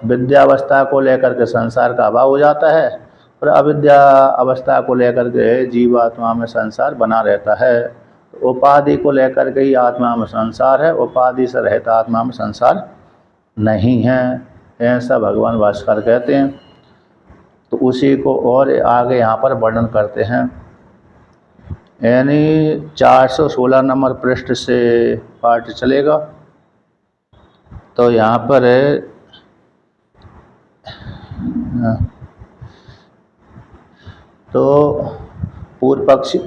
विद्यावस्था को लेकर के संसार का अभाव हो जाता है और अविद्या अवस्था को लेकर के जीवात्मा में संसार बना रहता है। उपाधि को लेकर के ही आत्मा में संसार है, उपाधि से रहित आत्मा में संसार नहीं है, ऐसा भगवान भास्कर कहते हैं। तो उसी को और आगे यहाँ पर वर्णन करते हैं। यानी 416 नंबर पृष्ठ से पाठ चलेगा। तो यहाँ पर तो पूर्व पक्षी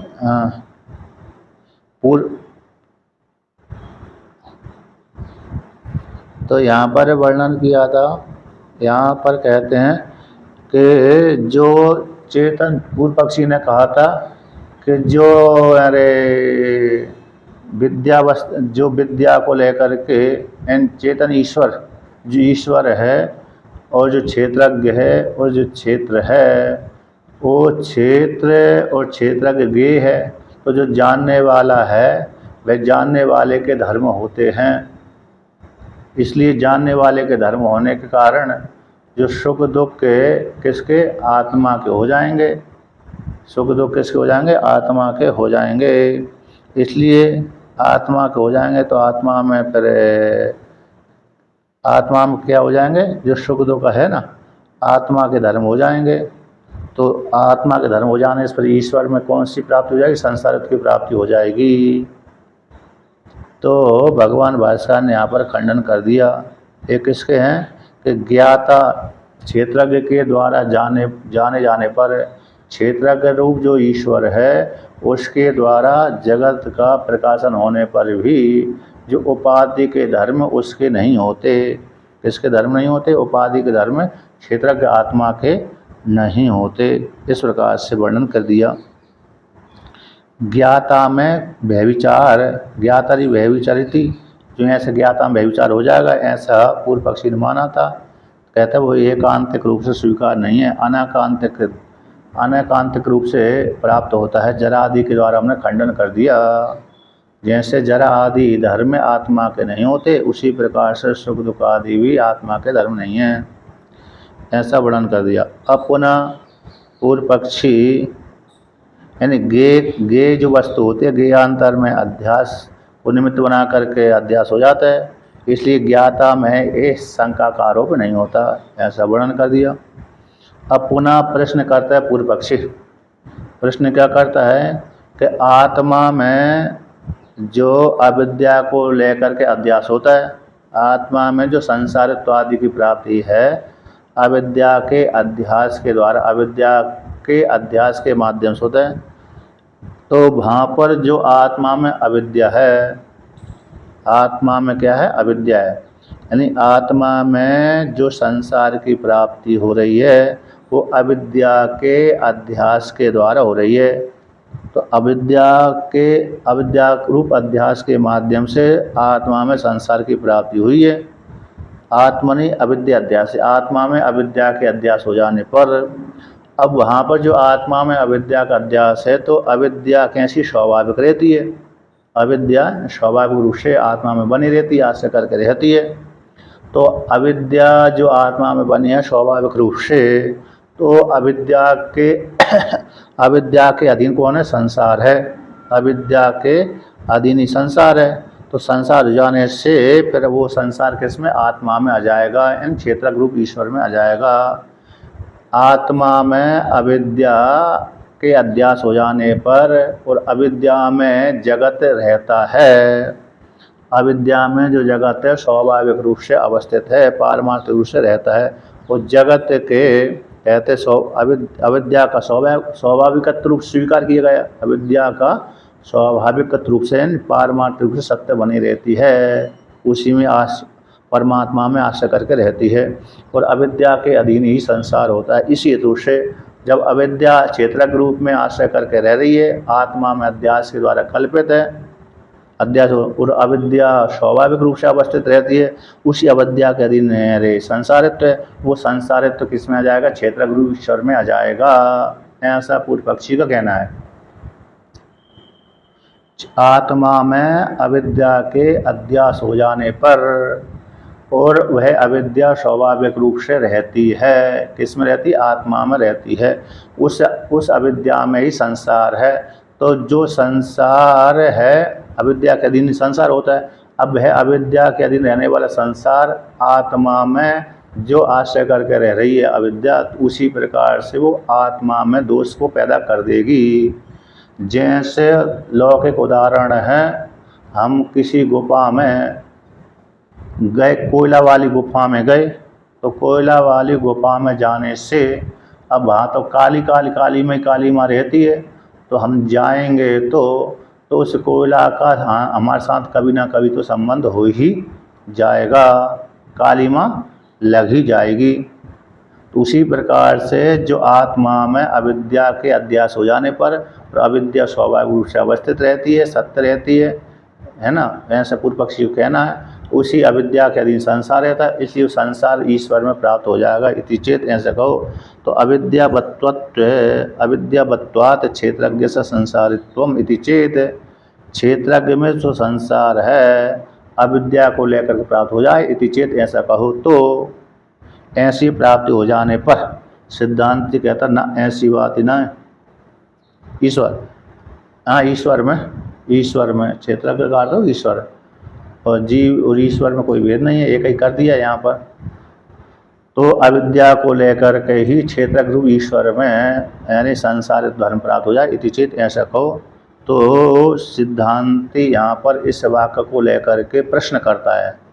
तो यहाँ पर वर्णन किया था। यहाँ पर कहते हैं कि जो चेतन, पूर्व पक्षी ने कहा था कि जो जो विद्या को लेकर के चेतन ईश्वर, जो ईश्वर है और जो क्षेत्रज्ञ है और जो क्षेत्र है, वो क्षेत्र और क्षेत्रज्ञ गे है। तो जो जानने वाला है वह जानने वाले के धर्म होते हैं। इसलिए जानने वाले के धर्म होने के कारण जो सुख दुख के किसके, आत्मा के हो जाएंगे। सुख दुख किसके हो जाएंगे, आत्मा के हो जाएंगे। इसलिए आत्मा के हो जाएंगे तो आत्मा में फिर आत्मा में क्या हो जाएंगे, जो सुख दुख है ना, आत्मा के धर्म हो जाएंगे। तो आत्मा के धर्म हो जाने पर ईश्वर में कौन सी प्राप्ति हो जाएगी, संसारित्व की प्राप्ति हो जाएगी। तो भगवान भास्कर ने यहाँ पर खंडन कर दिया। एक किसके हैं कि ज्ञाता क्षेत्रज्ञ के द्वारा जाने जाने पर क्षेत्रज्ञ रूप जो ईश्वर है उसके द्वारा जगत का प्रकाशन होने पर भी जो उपाधि के धर्म उसके नहीं होते। किसके धर्म नहीं होते, उपाधि के धर्म क्षेत्रज्ञ आत्मा के नहीं होते। इस प्रकार से वर्णन कर दिया। ज्ञाता में व्यभिचार, ज्ञातारी व्यभिचारिती, जो ऐसे ज्ञाता में व्यभिचार हो जाएगा ऐसा पूर्व पक्षी ने माना था। कहता है वो एकांतिक रूप से स्वीकार नहीं है, अनाकांतिक रूप से प्राप्त होता है। जरा आदि के द्वारा हमने खंडन कर दिया। जैसे जरा आदि धर्म आत्मा के नहीं होते, उसी प्रकार से सुख दुख आदि भी आत्मा के धर्म नहीं है, ऐसा वर्णन कर दिया। अब पुनः पूर्व पक्षी यानी गे जो वस्तु होती है, ज्ञातांतर में अध्यास को निमित्त बना करके अध्यास हो जाता है। इसलिए ज्ञाता में इस शंका का आरोप नहीं होता, ऐसा वर्णन कर दिया। अब पुनः प्रश्न करता है पूर्व पक्षी। प्रश्न क्या करता है कि आत्मा में जो अविद्या को लेकर के अध्यास होता है, आत्मा में जो संसारित्व आदि की प्राप्ति है अविद्या के अध्यास के द्वारा, अविद्या के अध्यास के माध्यम से होता है। तो वहाँ पर जो आत्मा में अविद्या है, आत्मा में क्या है, अविद्या है, यानी आत्मा में जो संसार की प्राप्ति हो रही है वो अविद्या के अध्यास के द्वारा हो रही है। तो अविद्या रूप अध्यास के माध्यम से आत्मा में संसार की प्राप्ति हुई है। आत्मनि अविद्या अध्यास, आत्मा में अविद्या के अध्यास हो जाने पर अब वहाँ पर जो आत्मा में अविद्या का अध्यास है तो अविद्या कैसी स्वाभाविक रहती है, अविद्या स्वाभाविक रूप से आत्मा में बनी रहती है, आश्रय करके रहती है। तो अविद्या जो आत्मा में बनी है स्वाभाविक रूप से, तो अविद्या के अधीन कौन है, संसार है। अविद्या के अधीन ही संसार है। तो संसार हो जाने से फिर वो संसार किस में, आत्मा में आ जाएगा, इन क्षेत्र रूप ईश्वर में आ जाएगा। आत्मा में अविद्या के अध्यास हो जाने पर और अविद्या में जगत रहता है, अविद्या में जो जगत है स्वाभाविक रूप से अवस्थित है, पारमार्थिक रूप से रहता है। और जगत के कहते अविद्या का स्वाभाविक रूप स्वीकार किया गया, अविद्या का स्वाभाविक रूप से पारमार्थिक रूप से सत्य बनी रहती है, उसी में परमात्मा में आश्रय करके रहती है और अविद्या के अधीन ही संसार होता है। इसी हेतु से जब अविद्या क्षेत्रज्ञ रूप में आश्रय करके रह रही है, आत्मा में अध्यास के द्वारा कल्पित है, अध्यास और अविद्या स्वाभाविक रूप से अवस्थित रहती है, उसी अविद्या के अधीन संसारित्व है। वो संसारित्व किस में आ जाएगा, क्षेत्रज्ञ रूप ईश्वर में आ जाएगा, ऐसा पूर्व पक्षी का कहना है। आत्मा में अविद्या के अध्यास हो जाने पर और वह अविद्या स्वाभाविक रूप से रहती है, किस में रहती? आत्मा में रहती है। उस अविद्या में ही संसार है। तो जो संसार है, अविद्या के अधीन संसार होता है। अब वह अविद्या के अधीन रहने वाला संसार आत्मा में जो आश्रय करके रह रही है अविद्या, उसी प्रकार से वो आत्मा में दोष को पैदा कर देगी। जैसे लौकिक उदाहरण है, हम किसी गुफा में गए, कोयला वाली गुफा में गए, तो कोयला वाली गुफा में जाने से अब वहाँ तो काली में काली माँ रहती है, तो हम जाएंगे तो उस कोयला का हमारे साथ कभी ना कभी तो संबंध हो ही जाएगा, काली माँ लग ही जाएगी। तो उसी प्रकार से जो आत्मा में अविद्या के अध्यास हो जाने पर, और अविद्या स्वाभाविक रूप से अवस्थित रहती है, सत्य रहती है ना, ऐसा पूर्व पक्षी को कहना है। उसी अविद्या के अधीन संसार रहता है, इसलिए संसार ईश्वर में प्राप्त हो जाएगा। इति चेत, ऐसा कहो तो अविद्यावत्वात् क्षेत्रज्ञ से संसारित्वम इति चेत, क्षेत्रज्ञ में जो संसार है अविद्या को लेकर के प्राप्त हो जाए। इति चेत, ऐसा कहो तो ऐसी प्राप्ति हो जाने पर सिद्धांत कहता ना ऐसी बात ही ना ईश्वर, हाँ ईश्वर में क्षेत्रज्ञ का अर्थ हो ईश्वर, और जीव और ईश्वर में कोई भेद नहीं है, एक ही कर दिया यहाँ पर। तो अविद्या को लेकर के ही क्षेत्रज्ञ रूप ईश्वर में यानी संसारित धर्म प्राप्त हो जाए। इति चेत, ऐसा कहो तो सिद्धांति यहाँ पर इस वाक्य को लेकर के प्रश्न करता है।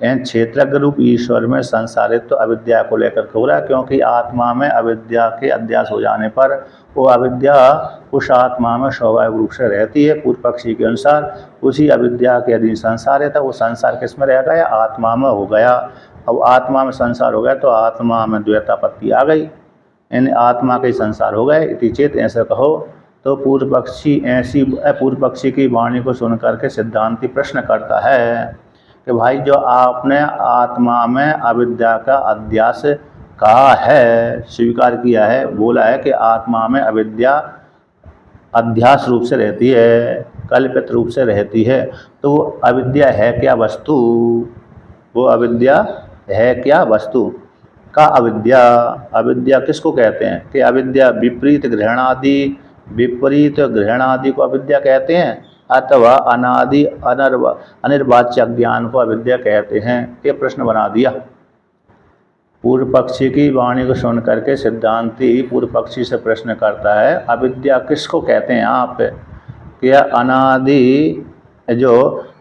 क्षेत्रज्ञ रूप ईश्वर में संसारित तो अविद्या को लेकर के हो रहा है, क्योंकि आत्मा में अविद्या के अध्यास हो जाने पर वो अविद्या उस आत्मा में स्वाभाविक रूप से रहती है। पूर्व पक्षी के अनुसार उसी अविद्या के अधीन संसार रहता है। वो संसार किस में रह गया? आत्मा में हो गया। अब आत्मा में संसार हो गया तो आत्मा में द्वैतापत्ति आ गई, यानी आत्मा के संसार हो गए। इति चेत, ऐसा कहो तो पूर्व पक्षी की वाणी को सुनकर के सिद्धांति प्रश्न करता है कि भाई जो आपने आत्मा में अविद्या का अध्यास कहा है, स्वीकार किया है, बोला है कि आत्मा में अविद्या अध्यास रूप से रहती है, कल्पित रूप से रहती है, तो वो अविद्या है क्या वस्तु? वो अविद्या है क्या वस्तु? का अविद्या किसको कहते हैं? कि अविद्या विपरीत ग्रहणादि को अविद्या कहते हैं, अथवा अनादि अनिर्वाच्य अज्ञान को अविद्या कहते हैं। ये प्रश्न बना दिया। पूर्व पक्षी की वाणी को सुन करके सिद्धांति पूर्व पक्षी से प्रश्न करता है, अविद्या किसको कहते हैं आप? क्या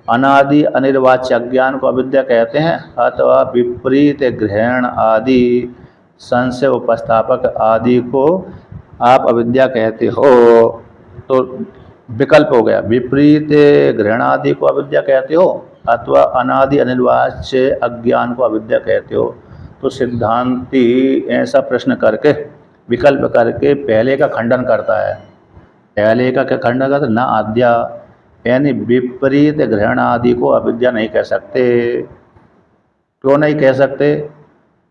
अनादि अनिर्वाच्य अज्ञान को अविद्या कहते हैं, अथवा विपरीत ग्रहण आदि संशय उपस्थापक आदि को आप अविद्या कहते हो? तो विकल्प हो गया, विपरीत ग्रहण आदि को अविद्या कहते हो अथवा अनादि अनिर्वाच्य अज्ञान को अविद्या कहते हो। तो सिद्धांति ऐसा प्रश्न करके विकल्प करके पहले का खंडन करता है। पहले का क्या खंडन करता? ना आद्या, यानी विपरीत ग्रहण आदि को अविद्या नहीं कह सकते। क्यों नहीं कह सकते?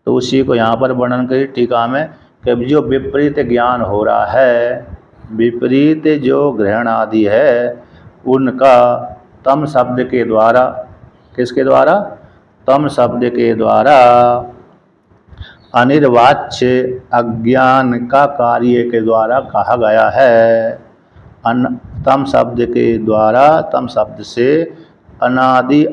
तो उसी को यहाँ पर वर्णन करी टीका में कि जो विपरीत ज्ञान हो रहा है, विपरीत जो ग्रहण आदि है, उनका तम शब्द के द्वारा, किसके द्वारा? तम शब्द के द्वारा अनिर्वाच्य अज्ञान का कार्य के द्वारा कहा गया है। तम शब्द के द्वारा, तम शब्द से अनादि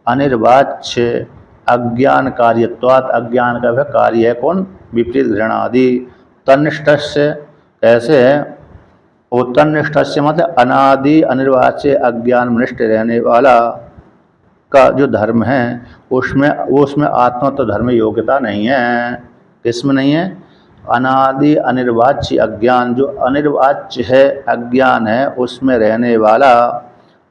अनिर्वाच्य अज्ञान कार्यत्वात्, अज्ञान का वह कार्य है कौन? विपरीत ग्रहण आदि। तन्निष्ठस्य कैसे है? वो तन्निष्ठस्य मतलब अनादि अनिर्वाच्य अज्ञान में निष्ठ रहने वाला का जो धर्म है उसमें आत्मत्व धर्म योग्यता नहीं है। किसमें नहीं है? अनादि अनिर्वाच्य अज्ञान, जो अनिर्वाच्य है अज्ञान है, उसमें रहने वाला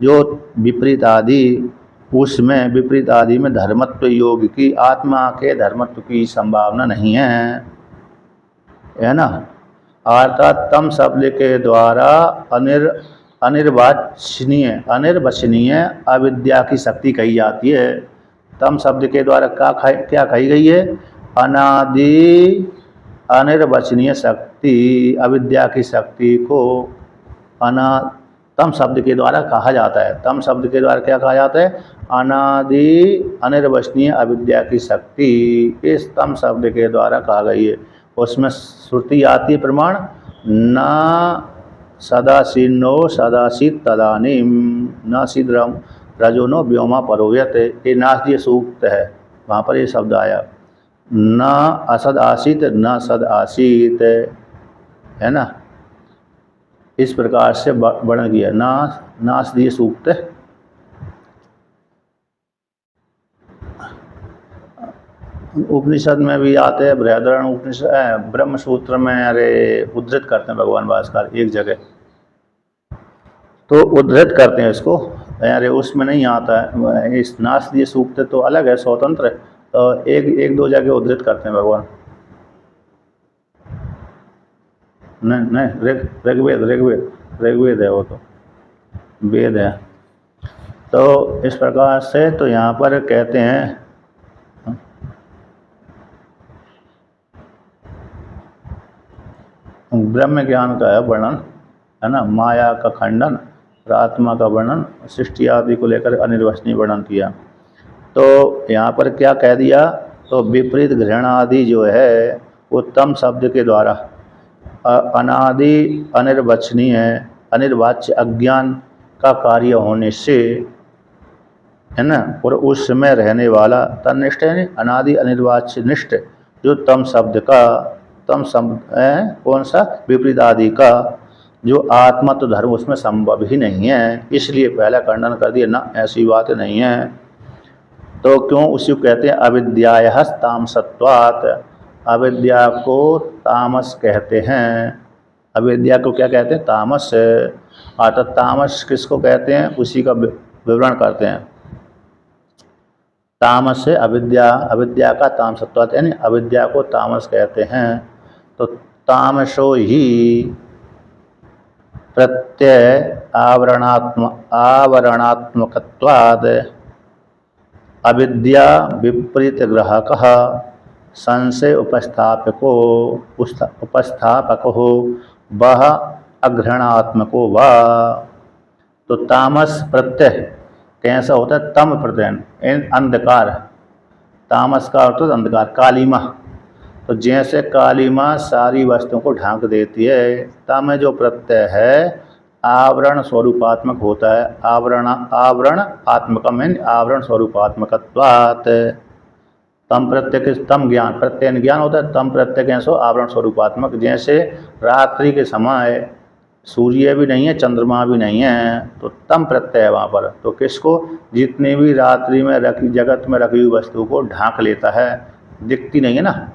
जो विपरीत आदि, उसमें विपरीत आदि में धर्मत्व योग की, आत्मा के धर्मत्व की संभावना नहीं है ना। अर्थात तम शब्द के द्वारा अनिर्वचनीय अविद्या की शक्ति कही जाती है। तम शब्द के द्वारा क्या कही गई है? अनादि अनिर्वचनीय शक्ति, अविद्या की शक्ति को तम शब्द के द्वारा कहा जाता है। तम शब्द के द्वारा क्या कहा जाता है? अनादि अनिर्वचनीय अविद्या की शक्ति इस तम शब्द के द्वारा कहा गई है। उसमें श्रुति आती है प्रमाण, न सदासीनो सदासीत तदानीम न सिद्रम रजोनो व्योमा परोयत। ये नास्दीय सूक्त है, वहाँ पर ये शब्द आया। न असद आसित न सद आसित, है ना, इस प्रकार से वर्णन किया। नास्दीय सूक्त। उपनिषद में भी आते हैं, बृहदारण्यक उपनिषद ब्रह्म सूत्र में अरे उद्धृत करते हैं भगवान भास्कर एक जगह, तो उद्धृत करते हैं इसको। अरे उसमें नहीं आता है, इस नास्दीय सूक्त तो अलग है, स्वतंत्र है, तो एक दो जगह उद्धृत करते हैं भगवान। नहीं ऋग्वेद है, वो तो वेद है। तो इस प्रकार से तो यहाँ पर कहते हैं ब्रह्म ज्ञान का है वर्णन, है ना, माया का खंडन, आत्मा का वर्णन, सृष्टि आदि को लेकर अनिर्वचनीय वर्णन किया। तो यहाँ पर क्या कह दिया? तो विपरीत ग्रहण आदि जो है उत्तम शब्द के द्वारा अनादि अनिर्वचनीय अनिर्वाच्य अज्ञान का कार्य होने से, है ना, और उस समय रहने वाला तन्निष्ठ है, अनादि अनिर्वाच्य निष्ठ जो तम शब्द का, तम शब्द है कौन सा? विपरीत आदि का, जो आत्मा तो धर्म उसमें संभव ही नहीं है, इसलिए पहला खंडन कर दिया, ना ऐसी बात नहीं है। तो क्यों? उसी को कहते हैं अविद्यायः तामसत्वात्, अविद्या को तामस कहते हैं। अविद्या को क्या कहते हैं? तामस। अर्थात तामस किसको कहते हैं उसी का विवरण करते हैं। तामस से अविद्या, अविद्या का तामसत्वात् यानी अविद्या को तामस कहते हैं। तो तामसो ही प्रत्यय आवरणात्मकत्वाद अविद्या विपरीत ग्राहकः संशय उपस्थापको वह अग्रहणात्मको वा। तो तामस प्रत्यय कैसा होता है? तम प्रत्यय अंधकार, तामस का अर्थ अंधकार, कालीमा। तो जैसे कालीमा सारी वस्तुओं को ढांक देती है, तम जो प्रत्यय है आवरण स्वरूपात्मक होता है। आवरण आत्मक में आवरण स्वरूपात्मकत्वात्। तम प्रत्यय के तम ज्ञान, प्रत्यय ज्ञान होता है, तम प्रत्यय कैसे? आवरण स्वरूपात्मक। जैसे रात्रि के समय सूर्य भी नहीं है, चंद्रमा भी नहीं है, तो तम प्रत्यय है वहाँ पर। तो किसको? जितनी भी रात्रि में रखी, जगत में रखी हुई वस्तु को ढांक लेता है, दिखती नहीं है ना।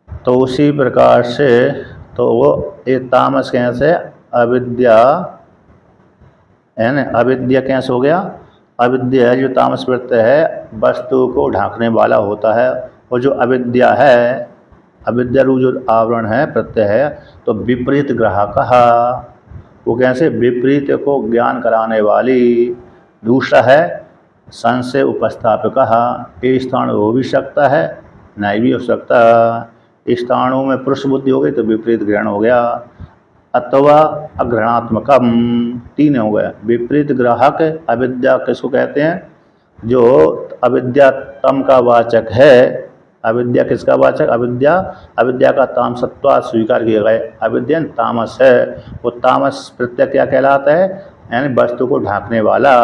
तो उसी प्रकार से तो वो ये तामस कैसे? अविद्या है ना, अविद्या कैसे हो गया? अविद्या है जो तामस प्रत्यय है, वस्तु को ढांकने वाला होता है। और जो अविद्या है, अविद्या रूप जो आवरण है, प्रत्यय है, तो विपरीत ग्राहकः, वो कैसे? विपरीत को ज्ञान कराने वाली। दूसरा है संशय उपस्थापकः, ये स्थान हो भी सकता है, नहीं भी हो सकता। स्थानों में पुरुष बुद्धि हो गई तो विपरीत ग्रहण हो गया। अथवा अग्रहणात्मकम, तीन हो गए। विपरीत ग्राहक अविद्या किसको कहते हैं? जो अविद्या तम का वाचक है। अविद्या किसका वाचक? अविद्या, अविद्या का तामसत्व स्वीकार किया गया। अविद्या तामस है, वो तामस प्रत्यय क्या कहलाता है? यानी वस्तु को ढांकने वाला,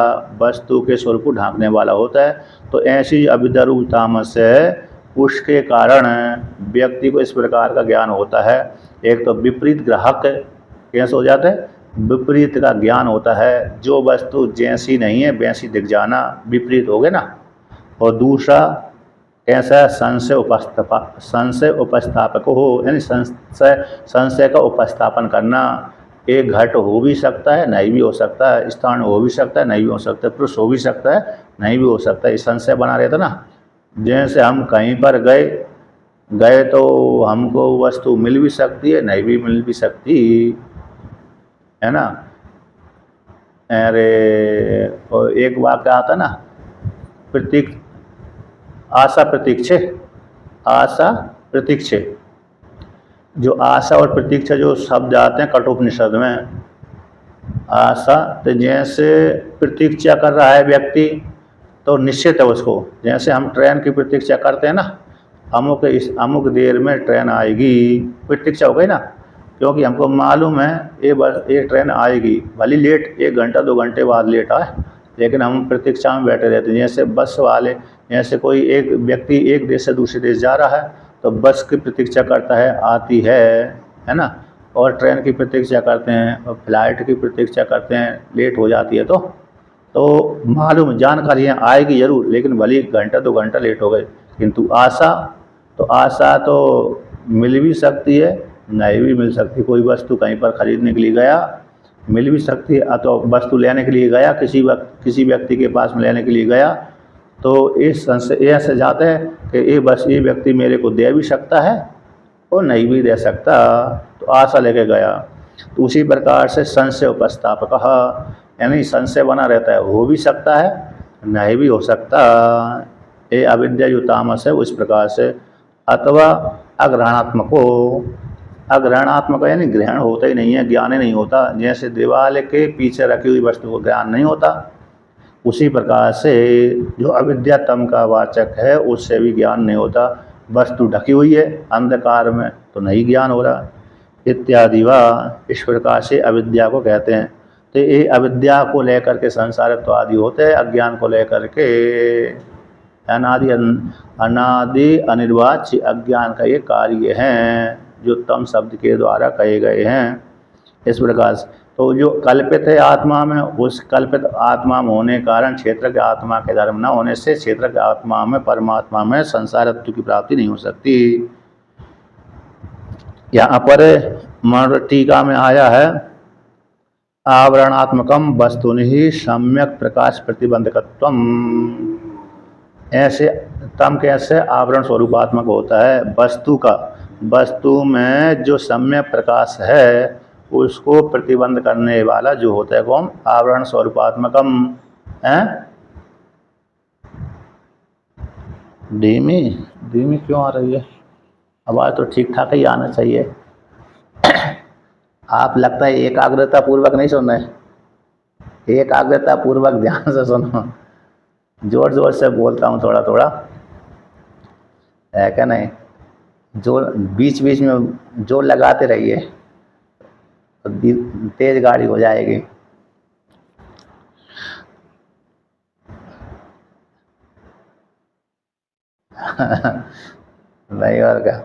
वस्तु के स्वरूप को ढांकने वाला होता है। तो ऐसी अविद्या रूप तामस है, उसके कारण व्यक्ति को इस प्रकार का ज्ञान होता है। एक तो विपरीत ग्राहक कैसे हो जाता है? विपरीत का ज्ञान होता है, जो वस्तु जैसी नहीं है वैसी दिख जाना, विपरीत हो गए ना। और दूसरा कैसा? संशय उपस्थापक हो, यानी संशय का उपस्थापन करना। एक घट हो भी सकता है, नहीं भी हो सकता है, स्थान हो भी सकता है, नहीं भी हो सकता है, पुरुष हो भी सकता है, नहीं भी हो सकता है, संशय बना रहता ना। जैसे हम कहीं पर गए तो हमको वस्तु मिल भी सकती है, नहीं भी मिल भी सकती है ना। अरे एक वाक्य आता ना, आशा प्रतीक्षे, आशा प्रतीक्षे। जो आशा और प्रतीक्षा जो शब्द आते हैं कठोपनिषद में, आशा तो जैसे प्रतीक्षा कर रहा है व्यक्ति तो निश्चित है उसको, जैसे हम ट्रेन की प्रतीक्षा करते हैं ना, अमुक देर में ट्रेन आएगी, प्रतीक्षा हो गई ना, क्योंकि हमको मालूम है ये ट्रेन आएगी, भले लेट 1 घंटा 2 घंटे बाद लेट आए, लेकिन हम प्रतीक्षा में बैठे रहते हैं। जैसे बस वाले, जैसे कोई एक व्यक्ति एक देश से दूसरे देश जा रहा है तो बस की प्रतीक्षा करता है, आती है ना, और ट्रेन की प्रतीक्षा करते हैं और फ्लाइट की प्रतीक्षा करते हैं, लेट हो जाती है तो मालूम जानकारियाँ आएगी ज़रूर, लेकिन भले 1 घंटा 2 घंटा लेट हो गए। किंतु आशा तो मिल भी सकती है, नहीं भी मिल सकती। कोई वस्तु कहीं पर खरीदने के लिए गया, मिल भी सकती है, तो वस्तु लेने के लिए गया, किसी व्यक्ति के पास में लेने के लिए गया, तो इस संशय ऐसे जाते हैं कि ये व्यक्ति मेरे को दे भी सकता है और नहीं भी दे सकता, तो आशा लेके गया। तो उसी प्रकार से संशय उपस्थापक, यानी संशय बना रहता है, हो भी सकता है नहीं भी हो सकता। ये अविद्या जो तामस है उस प्रकार से। अथवा अग्रहणात्मक यानी ग्रहण होता ही नहीं है, ज्ञान ही नहीं होता। जैसे दीवार के पीछे रखी हुई वस्तु को ज्ञान नहीं होता, उसी प्रकार से जो अविद्या तम का वाचक है उससे भी ज्ञान नहीं होता। वस्तु ढकी हुई है अंधकार में तो नहीं ज्ञान हो रहा इत्यादि व इस प्रकार से अविद्या को कहते हैं। तो ये अविद्या को लेकर के संसारित्व आदि होते हैं, अज्ञान को लेकर के अनादि अनिर्वाच्य अज्ञान का ये कार्य हैं जो तम शब्द के द्वारा कहे गए हैं। इस प्रकार से तो जो कल्पित है आत्मा में, उस कल्पित आत्मा में होने के कारण क्षेत्र के आत्मा के धर्म न होने से क्षेत्र के आत्मा में परमात्मा में संसारत्व की प्राप्ति नहीं हो सकती। यहाँ पर टीका में आया है आवरणात्मकम वस्तुनि सम्यक प्रकाश प्रतिबंधकत्वम। ऐसे तम कैसे आवरण स्वरूपात्मक होता है वस्तु में जो सम्यक प्रकाश है उसको प्रतिबंध करने वाला जो होता है कौन, आवरण स्वरूपात्मकम है। धीमी क्यों आ रही है? आवाज़ तो ठीक ठाक ही आना चाहिए। आप लगता है एकाग्रता पूर्वक नहीं सुन रहे, एकाग्रता पूर्वक ध्यान से सुनो। जोर जोर से बोलता हूँ थोड़ा थोड़ा, है क्या नहीं? जोर बीच बीच में जोर लगाते रहिए तो तेज गाड़ी हो जाएगी। नहीं और क्या।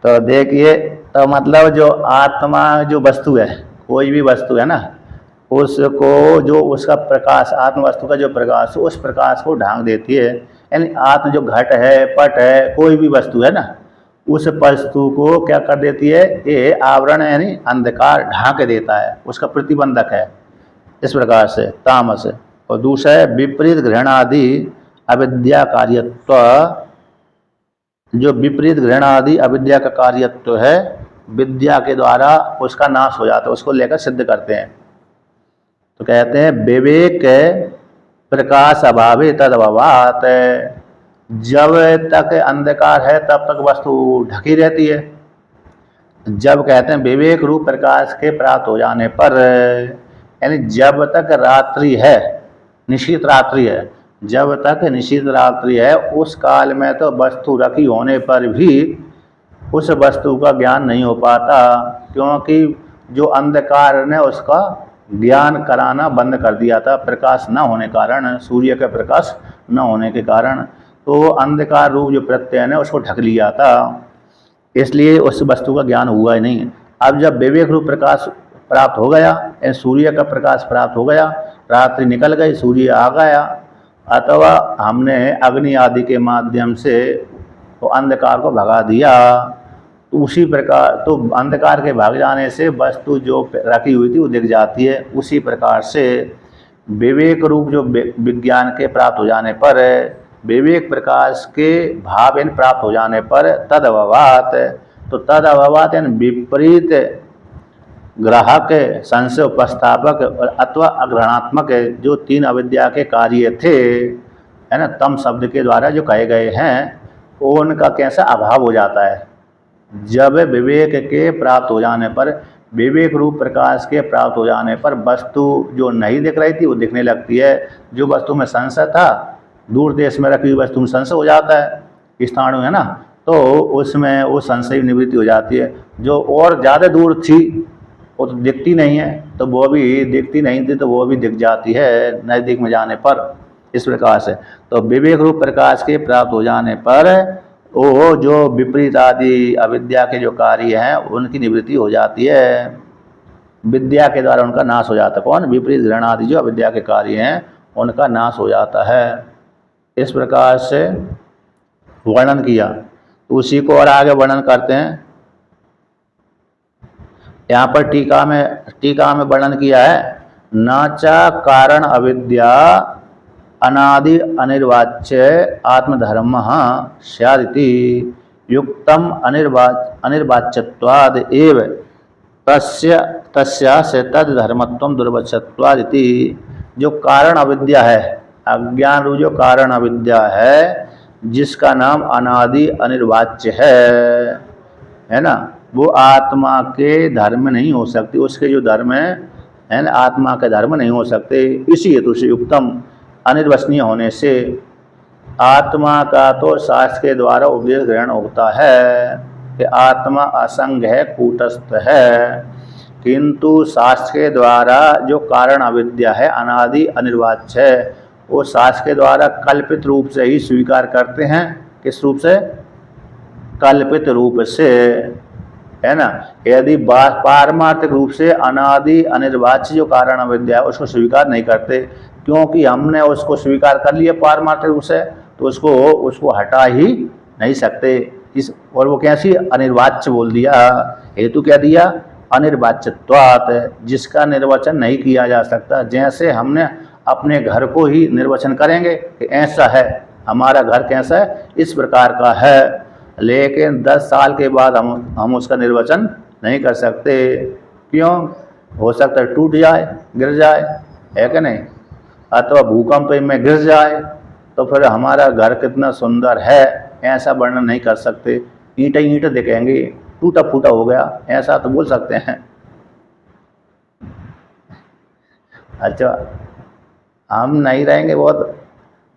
तो देखिए, तो मतलब जो आत्मा जो वस्तु है, कोई भी वस्तु है ना, उसको जो उसका प्रकाश, आत्म वस्तु का जो प्रकाश, उस प्रकाश को ढांक देती है। यानी आत्म जो घट है, पट है, कोई भी वस्तु है ना, उस वस्तु को क्या कर देती है, ये आवरण यानी अंधकार ढांक देता है, उसका प्रतिबंधक है। इस प्रकार से तामस। और दूसरा है विपरीत घृणादि अविद्या कार्यत्व। जो विपरीत घृणादि अविद्या का कार्यत्व है, विद्या के द्वारा उसका नाश हो जाता है, उसको लेकर सिद्ध करते हैं। तो कहते हैं विवेक प्रकाश अभावे तद अभावात। जब तक अंधकार है तब तक वस्तु ढकी रहती है। जब कहते हैं विवेक रूप प्रकाश के प्राप्त हो जाने पर, यानी जब तक रात्रि है, निश्चित रात्रि है, जब तक निश्चित रात्रि है उस काल में तो वस्तु रखी होने पर भी उस वस्तु का ज्ञान नहीं हो पाता, क्योंकि जो अंधकार ने उसका ज्ञान कराना बंद कर दिया था, प्रकाश न होने कारण, सूर्य का प्रकाश न होने के कारण, तो अंधकार रूप जो प्रत्यय ने उसको ढक लिया था, इसलिए उस वस्तु का ज्ञान हुआ ही नहीं। अब जब विवेक रूप प्रकाश प्राप्त हो गया, सूर्य का प्रकाश प्राप्त हो गया, रात्रि निकल गई, सूर्य आ गया, अथवा हमने अग्नि आदि के माध्यम से तो अंधकार को भगा दिया, तो उसी प्रकार तो अंधकार के भाग जाने से वस्तु जो रखी हुई थी वो दिख जाती है। उसी प्रकार से विवेक रूप जो विज्ञान के प्राप्त हो जाने पर, विवेक प्रकाश के भाव इन प्राप्त हो जाने पर तद अभावात, तो तद अभावात यानी विपरीत ग्राहक संशय उपस्थापक अथवा अग्रहणात्मक जो तीन अविद्या के कार्य थे, है ना, तम शब्द के द्वारा जो कहे गए हैं, उनका कैसा अभाव हो जाता है। जब विवेक के प्राप्त हो जाने पर विवेक रूप प्रकाश के प्राप्त हो जाने पर वस्तु जो नहीं दिख रही थी वो दिखने लगती है। जो वस्तु में संशय था, दूर देश में रखी हुई वस्तु में संशय हो जाता है, स्थाणु है ना, तो उसमें वो संशय निवृत्ति हो जाती है। जो और ज़्यादा दूर थी वो तो दिखती नहीं है, तो वो भी दिखती नहीं थी तो वो भी दिख जाती है नज़दीक में जाने पर। इस प्रकार से तो विवेक रूप प्रकाश के प्राप्त हो जाने पर वो जो विपरीत आदि अविद्या के जो कार्य हैं उनकी निवृत्ति हो जाती है, विद्या के द्वारा उनका नाश हो जाता है। कौन? विपरीत घृण आदि जो अविद्या के कार्य हैं उनका नाश हो जाता है। इस प्रकार से वर्णन किया, तो उसी को और आगे वर्णन करते हैं। यहाँ पर टीका में वर्णन किया है, नाचा कारण अविद्या अनादि अनिर्वाच्य आत्मधर्म स्यादिति युक्तम अनिर्वाच्यत्वाद एव तस्यास्य तद्धर्मत्वम दुर्वचत्वादिति। जो कारण अविद्या है, अज्ञान रूप जो कारण अविद्या है, जिसका नाम अनादि अनिर्वाच्य है ना, वो आत्मा के धर्म नहीं हो सकती। उसके जो धर्म है ना, आत्मा के धर्म नहीं हो सकते। इसी हेतु से युक्तम, अनिर्वचनीय होने से, आत्मा का तो शास्त्र के द्वारा उपदेश ग्रहण होता है कि आत्मा असंग है, कूटस्थ है, किंतु शास्त्र के द्वारा जो कारण अविद्या है, अनादि अनिर्वाच्य है, वो शास्त्र के द्वारा कल्पित रूप से ही स्वीकार करते हैं। किस रूप से? कल्पित रूप से, है ना। यदि पारमार्थिक रूप से अनादि अनिर्वाच्य जो कारण अविद्या है उसको स्वीकार नहीं करते, क्योंकि हमने उसको स्वीकार कर लिया पारमार्थिक रूप से, तो उसको हटा ही नहीं सकते। इस और वो कैसी अनिर्वाच्य बोल दिया, हेतु क्या दिया? अनिर्वाच्यत्वात्, जिसका निर्वचन नहीं किया जा सकता। जैसे हमने अपने घर को ही निर्वचन करेंगे कि ऐसा है, हमारा घर कैसा है, इस प्रकार का है, लेकिन 10 साल के बाद हम उसका निर्वचन नहीं कर सकते। क्यों? हो सकता है टूट जाए, गिर जाए, है कि नहीं, अथवा भूकंप में गिर जाए, तो फिर हमारा घर कितना सुंदर है ऐसा वर्णन नहीं कर सकते। ईंट दिखेंगे, टूटा फूटा हो गया, ऐसा तो बोल सकते हैं। अच्छा, हम नहीं रहेंगे, बहुत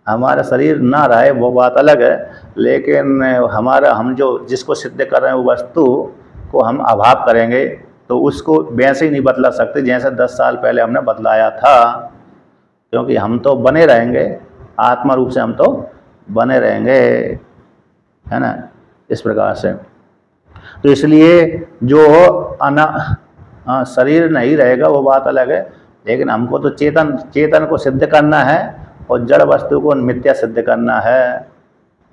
हमारा शरीर ना रहे वो बात अलग है, लेकिन हम जो जिसको सिद्ध कर रहे हैं वो वस्तु को हम अभाव करेंगे तो उसको वैसे ही नहीं बदला सकते जैसे 10 साल पहले हमने बदलाया था, क्योंकि हम तो बने रहेंगे, आत्मा रूप से हम तो बने रहेंगे, है ना। इस प्रकार से तो इसलिए जो शरीर नहीं रहेगा वो बात अलग है, लेकिन हमको तो चेतन को सिद्ध करना है और जड़ वस्तु को मिथ्या सिद्ध करना है।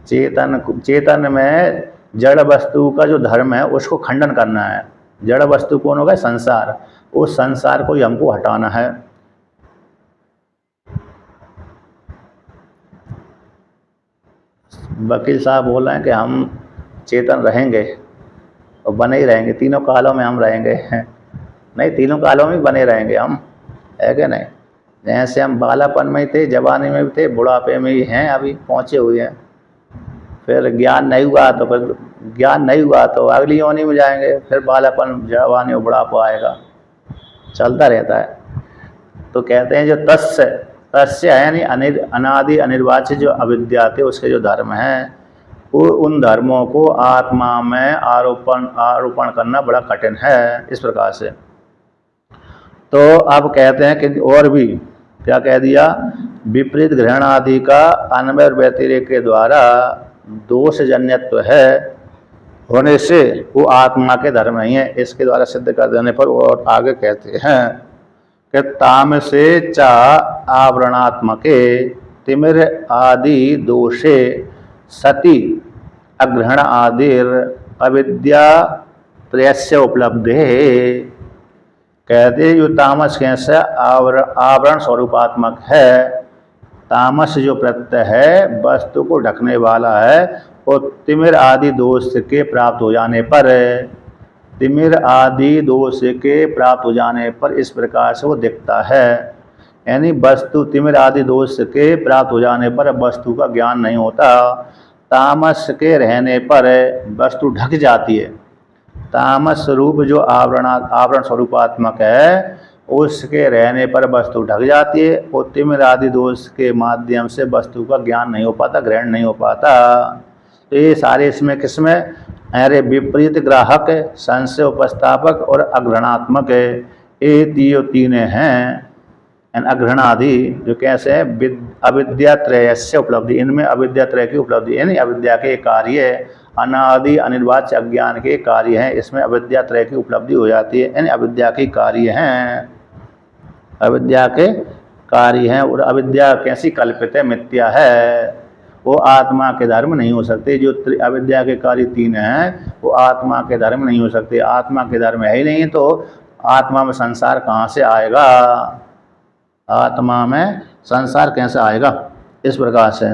चेतन में जड़ वस्तु का जो धर्म है उसको खंडन करना है। जड़ वस्तु कौन होगा? संसार। उस संसार को ही हमको हटाना है। वकील साहब बोल रहे हैं कि हम चेतन रहेंगे और बने ही रहेंगे, तीनों कालों में हम रहेंगे। नहीं, तीनों कालों में बने रहेंगे हम, है कि नहीं। जैसे हम बालापन में थे, जवानी में भी थे, बुढ़ापे में ही हैं, अभी पहुँचे हुए हैं। फिर ज्ञान नहीं हुआ तो अगली योनि में जाएंगे, फिर बालापन, जवानी और बुढ़ापा आएगा, चलता रहता है। तो कहते हैं जो तस्य है, यानी अनादि अनिर्वाच्य जो अविद्या थे उसके जो धर्म हैं, वो उन धर्मों को आत्मा में आरोपण करना बड़ा कठिन है। इस प्रकार से तो अब कहते हैं कि और भी क्या कह दिया, विपरीत ग्रहण आदि का अन्वय और व्यतिरेक के द्वारा दोष जन्यत्व है होने से वो आत्मा के धर्म नहीं है। इसके द्वारा सिद्ध कर देने पर और आगे कहते हैं कि ताम से चा आवरणात्मके तिमिर आदि दोषे सति अग्रहण आदिर अविद्या प्रयस्य उपलब्धे। कहते जो तामस कैसे आवरण स्वरूपात्मक है, तामस जो प्रत्यय है वस्तु को ढकने वाला है, और तिमिर आदि दोष के प्राप्त हो जाने पर, तिमिर आदि दोष के प्राप्त हो जाने पर इस प्रकार से वो दिखता है। यानी वस्तु तिमिर आदि दोष के प्राप्त हो जाने पर वस्तु का ज्ञान नहीं होता। तामस के रहने पर वस्तु ढक जाती है, तामस स्वरूप जो आवरण स्वरूपात्मक है, उसके रहने पर वस्तु ढक जाती है और तिमिर आदि दोष के माध्यम से वस्तु का ज्ञान नहीं हो पाता, ग्रहण नहीं हो पाता। तो ये सारे इसमें किसमें, अरे विपरीत ग्राहक, संशय उपस्थापक और अग्रहणात्मक है, ये तीन हैं। अग्रहणादि जो कैसे है, अविद्या त्रय से उपलब्धि, इनमें अविद्या त्रय की उपलब्धि, यानी अविद्या के कार्य, अनादि अनिर्वाच्य अज्ञान के कार्य हैं, इसमें अविद्या त्रय की उपलब्धि हो जाती है, यानी अविद्या के कार्य हैं, अविद्या के कार्य हैं। और अविद्या कैसी कल्पित है, मिथ्या है, वो आत्मा के धर्म नहीं हो सकते। जो अविद्या के कार्य तीन हैं वो आत्मा के धर्म नहीं हो सकते। आत्मा के धर्म है ही नहीं तो आत्मा में संसार कहाँ से आएगा, आत्मा में संसार कैसे आएगा। इस प्रकार से